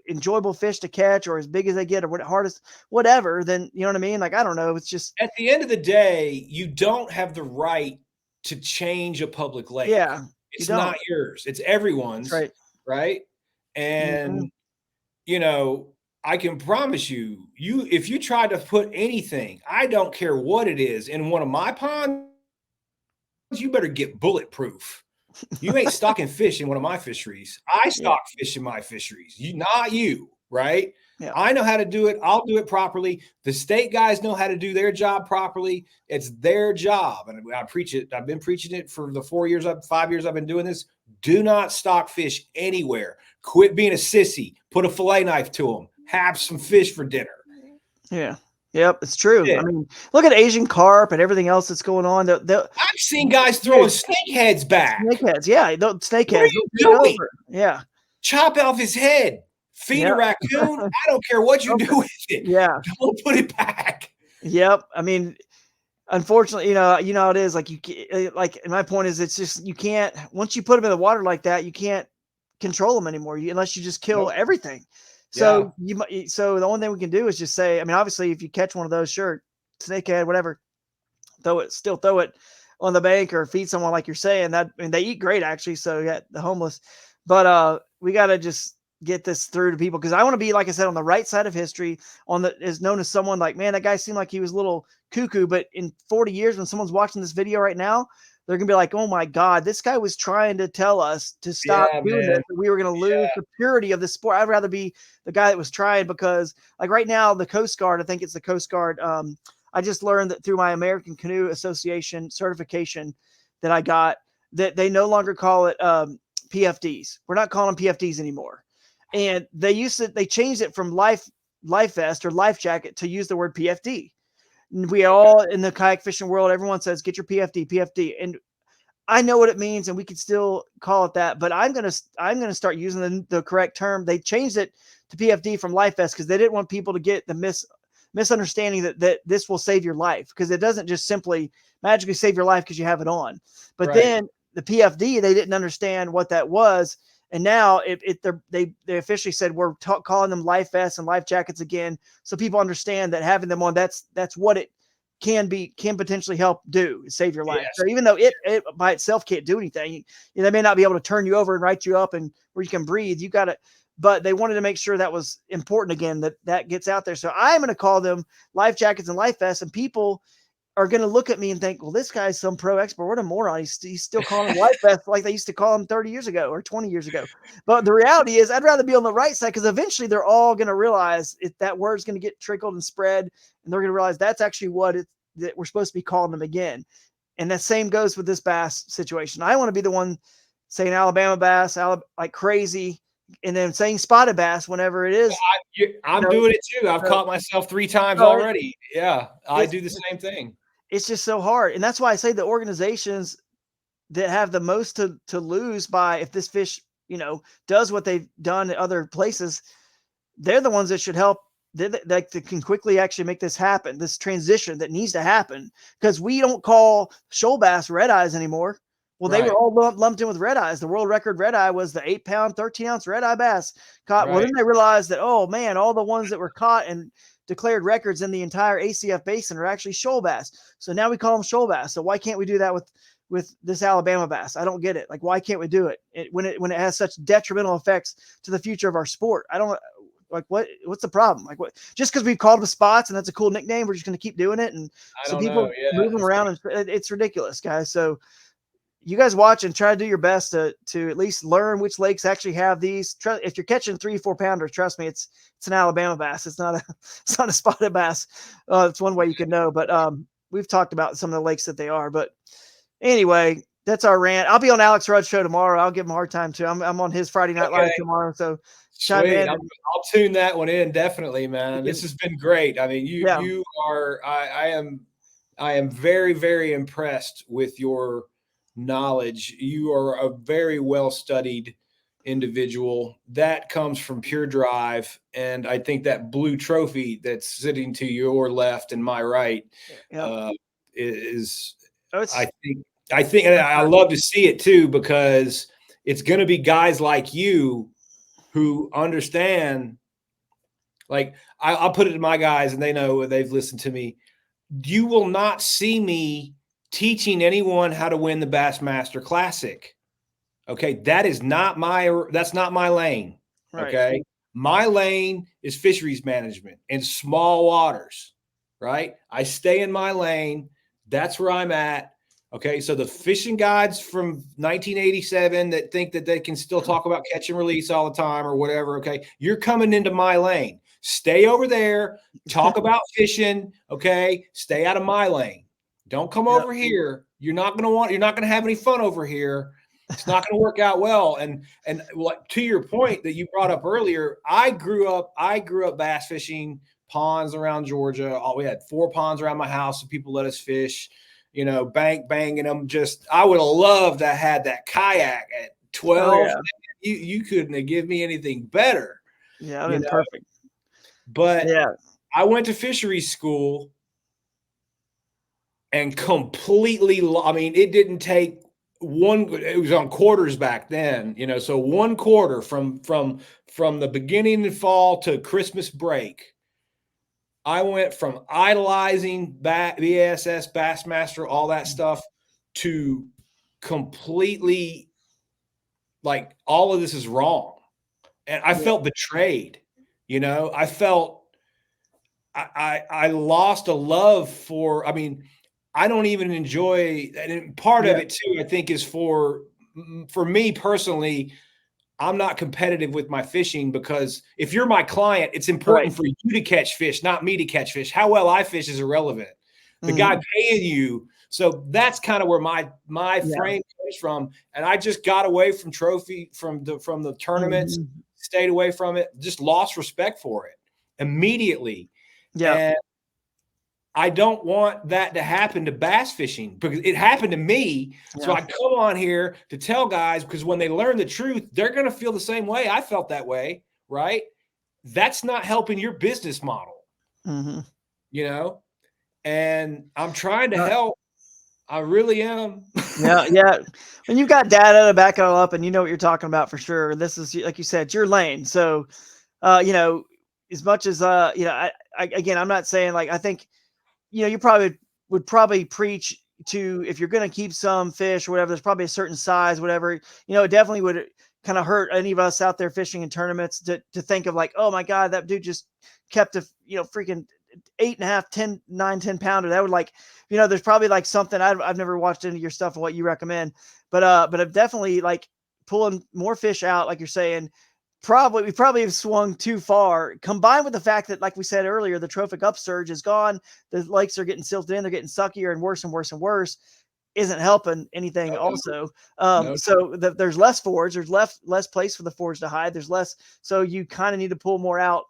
enjoyable fish to catch, or as big as they get, or what hardest, whatever. Then you know what I mean? Like I don't know. It's just At the end of the day, you don't have the right to change a public lake. yeah, you It's don't. not yours. It's That's everyone's, right. right? Mhm. And I can promise you, if you try to put anything, I don't care what it is, in one of my ponds, you better get bulletproof. You ain't stocking fish in one of my fisheries. I Yeah. stock fish in my fisheries. Not you, right? Yeah. I know how to do it. I'll do it properly. The state guys know how to do their job properly. It's their job. And I preach it. I've been preaching it for the 5 years I've been doing this. Do not stock fish anywhere. Quit being a sissy. Put a fillet knife to them. Have some fish for dinner. Yeah. Yep. It's true. Yeah. I mean, look at Asian carp and everything else that's going on. I've seen guys throwing snake heads back. Snakeheads. Yeah. What are Snakeheads. you They'll take doing? over. Yeah. Chop off his head. Feed Yeah. a raccoon. I don't care what you do with it. Yeah. Don't put it back. Yep. I mean, unfortunately, you know how it is. Like like my point is, it's just you can't once you put them in the water like that, you can't control them anymore unless you just kill Nope. everything. Yeah. So the only thing we can do is just say, I mean, obviously, if you catch one of those, sure, snakehead, whatever, still throw it on the bank or feed someone like you're saying. That I mean, they eat great actually. So yeah, the homeless, but we got to just get this through to people because I want to be, like I said, on the right side of history. Is known as someone like, man, that guy seemed like he was a little cuckoo, but in 40 years, when someone's watching this video right now, they're gonna be like, oh my God, this guy was trying to tell us to stop doing this. We were gonna lose the purity of the sport. I'd rather be the guy that was trying because, like right now, the Coast Guard, I think it's the Coast Guard. I just learned that through my American Canoe Association certification that I got that they no longer call it PFDs. We're not calling them PFDs anymore. And they changed it from life vest or life jacket to use the word PFD. We all in the kayak fishing world, everyone says, get your PFD. And I know what it means and we can still call it that, but I'm going to start using the correct term. They changed it to PFD from life vest because they didn't want people to get the misunderstanding that this will save your life, because it doesn't just simply magically save your life because you have it on. But then the PFD, they didn't understand what that was. And now they officially said we're calling them life vests and life jackets again, so people understand that having them on, that's what it can potentially help do, is save your life. Yes. So even though it by itself can't do anything, they may not be able to turn you over and write you up and where you can breathe. You got to, but they wanted to make sure that was important again, that gets out there. So I'm going to call them life jackets and life vests, and people are going to look at me and think, well, this guy's some pro expert. What a moron. He's still calling them life vests like they used to call them 30 years ago or 20 years ago. But the reality is I'd rather be on the right side, because eventually they're all going to realize that word's going to get trickled and spread, and they're going to realize that's actually that we're supposed to be calling them again. And that same goes with this bass situation. I want to be the one saying Alabama bass, like crazy, and then saying spotted bass whenever it is. I'm doing it too. I've caught myself 3 times already. Yeah, I do the same thing. It's just so hard. And that's why I say the organizations that have the most to lose by, if this fish, does what they've done at other places, they're the ones that should help, that can quickly actually make this happen, this transition that needs to happen, because we don't call shoal bass red eyes anymore. Well, they were all lumped in with red eyes. The world record red eye was the 8-pound, 13-ounce red eye bass caught. Well, then they realized that, oh man, all the ones that were caught and declared records in the entire ACF basin are actually shoal bass. So now we call them shoal bass. So why can't we do that with this Alabama bass. I don't get it. Like, why can't we do it, when it has such detrimental effects to the future of our sport? I don't like what's the problem? Like, what, just because we've called them spots and that's a cool nickname, we're just going to keep doing it? And I so don't people know. Yeah, move them around, and it's ridiculous, guys. So you guys watch and try to do your best to at least learn which lakes actually have these. If you're catching 3-4 pounders, trust me, it's an Alabama bass. It's not a spotted bass. It's one way you can know, but we've talked about some of the lakes that they are. But anyway, that's our rant. I'll be on Alex Rudd's show tomorrow. I'll give him a hard time too. I'm on his Friday Night Live tomorrow, so chime sweet. in. I'll tune that one in, definitely, man. This has been great. I mean, you are. I am very, very impressed with your knowledge. You are a very well studied individual that comes from pure drive, and I think that blue trophy that's sitting to your left and my right is. I think, and I love to see it too, because it's going to be guys like you who understand. Like, I'll put it to my guys, and they know, they've listened to me. You will not see me teaching anyone how to win the Bassmaster Classic. Okay, that's not my lane. Right. Okay, my lane is fisheries management in small waters. Right, I stay in my lane. That's where I'm at. Okay, so the fishing guides from 1987 that think that they can still talk about catch and release all the time or whatever. Okay, you're coming into my lane. Stay over there. Talk about fishing. Okay, stay out of my lane. Don't come over here. You're not going to have any fun over here. It's not going to work out well. And to your point that you brought up earlier, I grew up bass fishing ponds around Georgia. We had 4 ponds around my house, so people let us fish. Banging them. I would have loved to have had that kayak at 12. Oh, yeah. You couldn't have given me anything better. Yeah, I mean, perfect. But I went to fisheries school and completely. I mean, it didn't take one. It was on quarters back then. So 1 quarter from the beginning of fall to Christmas break. I went from idolizing BASS, Bassmaster, all that stuff, to completely like, all of this is wrong. And I felt betrayed. I felt I lost a love for, I mean, I don't even enjoy, and part of it too, I think, is for me personally. I'm not competitive with my fishing, because if you're my client, it's important for you to catch fish, not me to catch fish. How well I fish is irrelevant. The guy paying you. So that's kind of where my frame comes from. And I just got away from the tournaments, stayed away from it, just lost respect for it immediately. Yeah. And I don't want that to happen to bass fishing, because it happened to me. Yeah. So I come on here to tell guys, because when they learn the truth, they're going to feel the same way. I felt that way, right? That's not helping your business model, and I'm trying to help. I really am. Yeah. When you've got data to back it all up, and you know what you're talking about for sure. This is, like you said, your lane. So, as much as, again, I'm not saying, like, I think, you would probably preach to, if you're going to keep some fish or whatever, there's probably a certain size, whatever, it definitely would kind of hurt any of us out there fishing in tournaments to think of, like, oh my God, that dude just kept a, freaking 8.5, 10 pounder. That would, like, there's probably like something, I've never watched any of your stuff and what you recommend, but I've definitely, like, pulling more fish out, like you're saying, we probably have swung too far, combined with the fact that, like we said earlier, the trophic upsurge is gone. The lakes are getting silted in. They're getting suckier and worse and worse and worse. Isn't helping anything. Also, so there's less forage. There's less place for the forage to hide. There's less. So you kind of need to pull more out.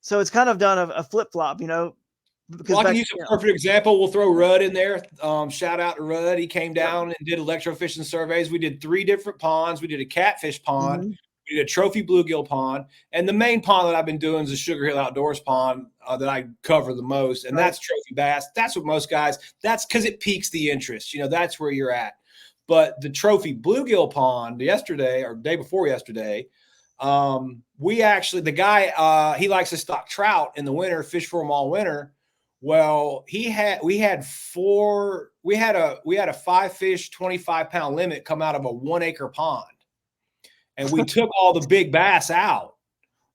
So it's kind of done a flip flop, Because I can use a perfect example. We'll throw Rudd in there. Shout out to Rudd. He came down and did electrofishing surveys. We did 3 different ponds. We did a catfish pond. We did a trophy bluegill pond, and the main pond that I've been doing is a Sugar Hill Outdoors pond that I cover the most, and that's trophy bass. That's what most guys. That's because it piques the interest. That's where you're at. But the trophy bluegill pond yesterday, or day before yesterday, we actually, the guy, he likes to stock trout in the winter, fish for them all winter. Well, we had a 5-fish, 25-pound limit come out of a 1-acre pond. And we took all the big bass out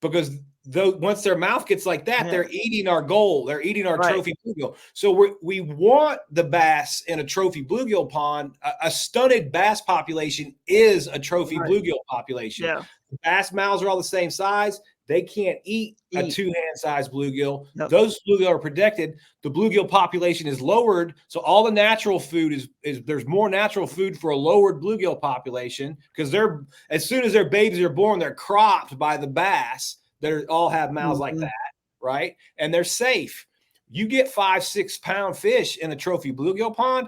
because once their mouth gets like that, Yeah. they're eating our goal. They're eating our Right. trophy bluegill. So we want the bass in a trophy bluegill pond. A stunted bass population is a trophy Right. bluegill population. Yeah. The bass mouths are all the same size. They can't eat a 2-hand size bluegill. Nope. Those bluegill are protected. The bluegill population is lowered. So all the natural food is there's more natural food for a lowered bluegill population because as soon as their babies are born, they're cropped by the bass. They all have mouths like that, right? And they're safe. You get 5-6 pound fish in a trophy bluegill pond,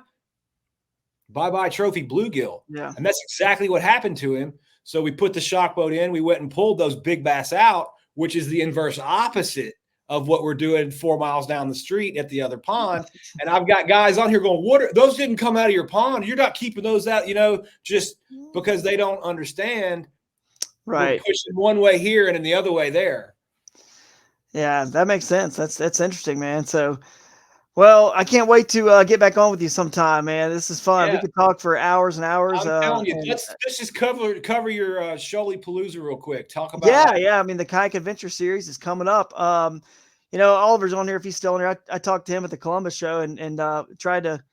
bye-bye trophy bluegill. Yeah. And that's exactly what happened to him. So we put the shock boat in. We went and pulled those big bass out, which is the inverse opposite of what we're doing 4 miles down the street at the other pond. And I've got guys on here going, those didn't come out of your pond. You're not keeping those out, just because they don't understand. Right. We're pushing one way here and in the other way there. Yeah, that makes sense. That's interesting, man. So, well, I can't wait to get back on with you sometime, man. This is fun. Yeah. We could talk for hours and hours. I'm telling you, let's just cover your Shoaly Palooza real quick. Talk about Yeah. I mean, the Kayak Adventure Series is coming up. Oliver's on here if he's still on here. I talked to him at the Columbus show and tried to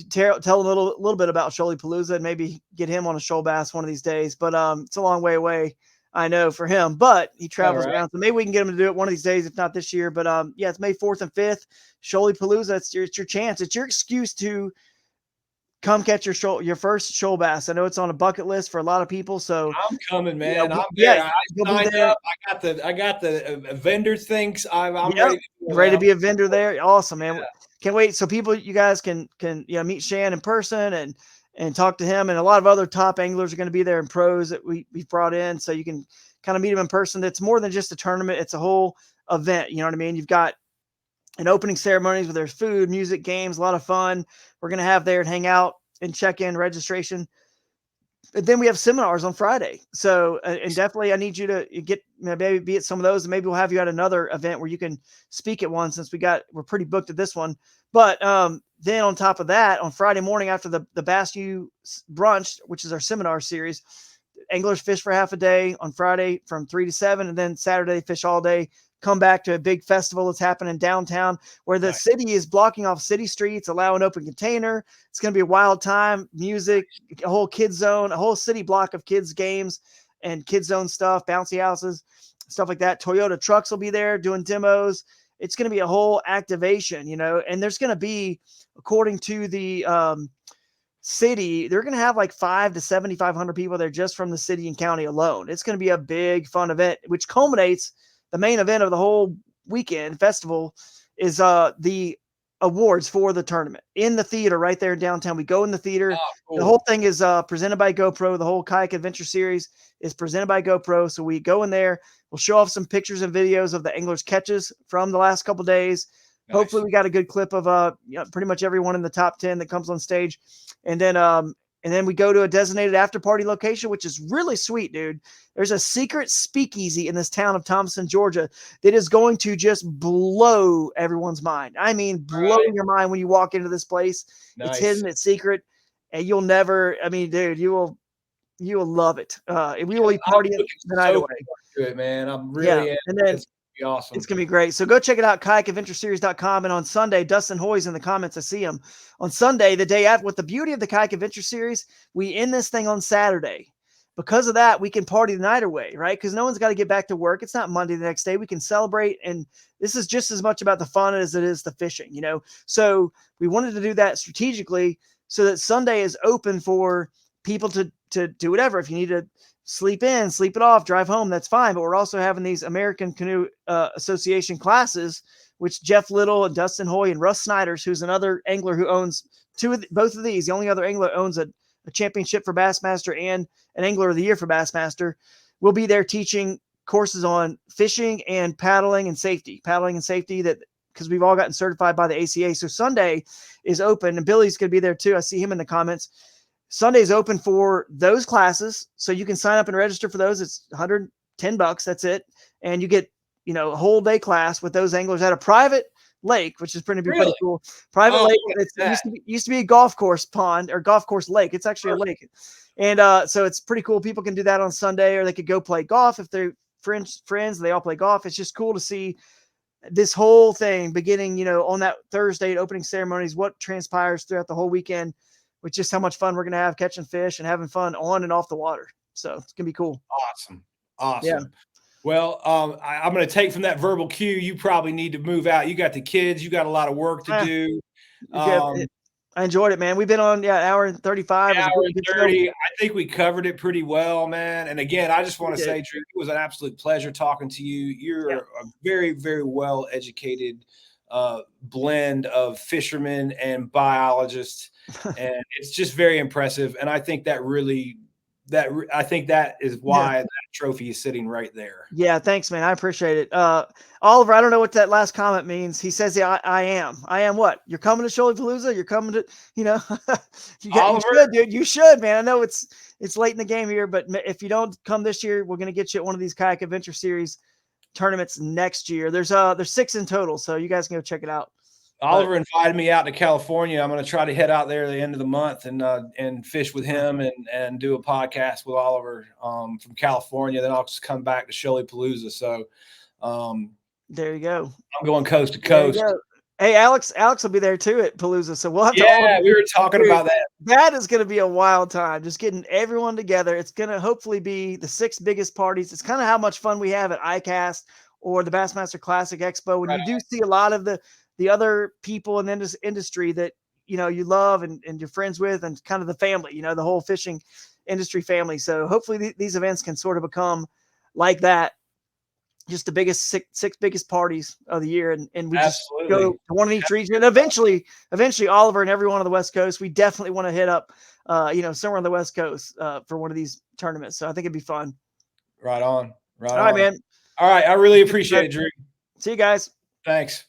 tell him a little bit about Shoaly Palooza and maybe get him on a shoal bass one of these days. But it's a long way away, I know, for him. But he travels around, so maybe we can get him to do it one of these days, if not this year. But it's May 4th and 5th. Shoaly Palooza. It's your chance. It's your excuse to come catch your first shoal bass. I know it's on a bucket list for a lot of people. So I'm coming, man. I'm there. I signed up. I got the vendor things. I'm ready to be a vendor there. Awesome, man. Yeah. Can't wait. So you guys can meet Shan in person and talk to him, and a lot of other top anglers are going to be there and pros that we've brought in. So you can kind of meet them in person. It's more than just a tournament. It's a whole event. You know what I mean? You've got an opening ceremonies where there's food, music, games, a lot of fun. We're going to have there and hang out and check in registration. But then we have seminars on Friday. So, and definitely I need you to get, maybe be at some of those, and maybe we'll have you at another event where you can speak at one, since we're pretty booked at this one. But then on top of that, on Friday morning after the Bass U brunch, which is our seminar series, anglers fish for half a day on Friday from 3 to 7. And then Saturday they fish all day, come back to a big festival that's happening downtown where the city is blocking off city streets, allow an open container. It's going to be a wild time, music, a whole kids zone, a whole city block of kids games and kids zone stuff, bouncy houses, stuff like that. Toyota trucks will be there doing demos. It's going to be a whole activation, and there's going to be, according to the city, they're going to have like 500 to 7,500 people there just from the city and county alone. It's going to be a big fun event, which culminates. The main event of the whole weekend festival is the awards for the tournament in the theater right there in downtown. We go in the theater. Oh, cool. The whole thing is presented by GoPro. The whole Kayak Adventure Series is presented by GoPro. So we go in there. We'll show off some pictures and videos of the anglers' catches from the last couple of days. Nice. Hopefully we got a good clip of pretty much everyone in the top 10 that comes on stage. And then we go to a designated after party location, which is really sweet, dude. There's a secret speakeasy in this town of Thompson, Georgia, that is going to just blow everyone's mind. I mean, blow your mind when you walk into this place. Nice. It's hidden, it's secret, and you'll never, dude, you will love it. We will be partying the night away. Good, man. I'm really and then it's gonna be awesome. It's gonna be great. So go check it out, kayakadventureseries.com. And on Sunday, Dustin Hoy's in the comments. I see him on Sunday, the day after. With the beauty of the Kayak Adventure Series, we end this thing on Saturday. Because of that, we can party the night away, right? Because no one's got to get back to work. It's not Monday the next day. We can celebrate, and this is just as much about the fun as it is the fishing, So we wanted to do that strategically so that Sunday is open for people to do whatever. If you need to sleep in, sleep it off, drive home, that's fine. But we're also having these American Canoe Association classes, which Jeff Little and Dustin Hoy and Russ Snyders, who's another angler who owns both of these. The only other angler owns a championship for Bassmaster and an Angler of the Year for Bassmaster, will be there teaching courses on fishing and paddling and safety, that because we've all gotten certified by the ACA. So Sunday is open, and Billy's going to be there too. I see him in the comments. Sunday is open for those classes. So you can sign up and register for those. It's $110. That's it. And you get, a whole day class with those anglers at a private lake, which is pretty Really? cool. Private Oh, lake. look It at used to be a golf course pond or golf course lake. It's actually a that. lake, and so it's pretty cool. People can do that on Sunday, or they could go play golf if they're friends. They all play golf. It's just cool to see this whole thing beginning, on that Thursday at opening ceremonies, what transpires throughout the whole weekend, with just how much fun we're going to have catching fish and having fun on and off the water. So it's going to be cool. Awesome. Awesome. Yeah. Well, I'm going to take from that verbal cue. You probably need to move out. You got the kids. You got a lot of work to do. I enjoyed it, man. We've been on an hour and 35. It was a Hour and good 30. I think we covered it pretty well, man. And again, I just want to did. say, Drew, it was an absolute pleasure talking to you. You're a very, very well educated blend of fishermen and biologists, and it's just very impressive. And I think that is why that trophy is sitting right there. Yeah, thanks, man. I appreciate it. Oliver, I don't know what that last comment means. He says, "Yeah, I am. I am what? You're coming to Shoalapalooza? You're coming to, you should, dude. You should, man. I know it's late in the game here, but if you don't come this year, we're gonna get you at one of these Kayak Adventure Series tournaments next year. There's 6 in total, so you guys can go check it out." Oliver invited me out to California. I'm going to try to head out there at the end of the month and fish with him and do a podcast with Oliver from California. Then I'll just come back to Shoalapalooza. So there you go. I'm going coast to coast. Hey, Alex will be there too at Palooza. So we'll have to. Yeah, we were talking about that. That is going to be a wild time. Just getting everyone together. It's going to hopefully be the 6 biggest parties. It's kind of how much fun we have at ICAST or the Bassmaster Classic Expo. When you do see a lot of the other people in this industry that, you love and you're friends with, and kind of the family, the whole fishing industry family. So hopefully these events can sort of become like that. Just the biggest 6 biggest parties of the year. And we just go to one in each region. And eventually Oliver and everyone on the West Coast, we definitely want to hit up, somewhere on the West Coast for one of these tournaments. So I think it'd be fun. Right on. All right, man. All right. I really appreciate it, Drew. See you guys. Thanks.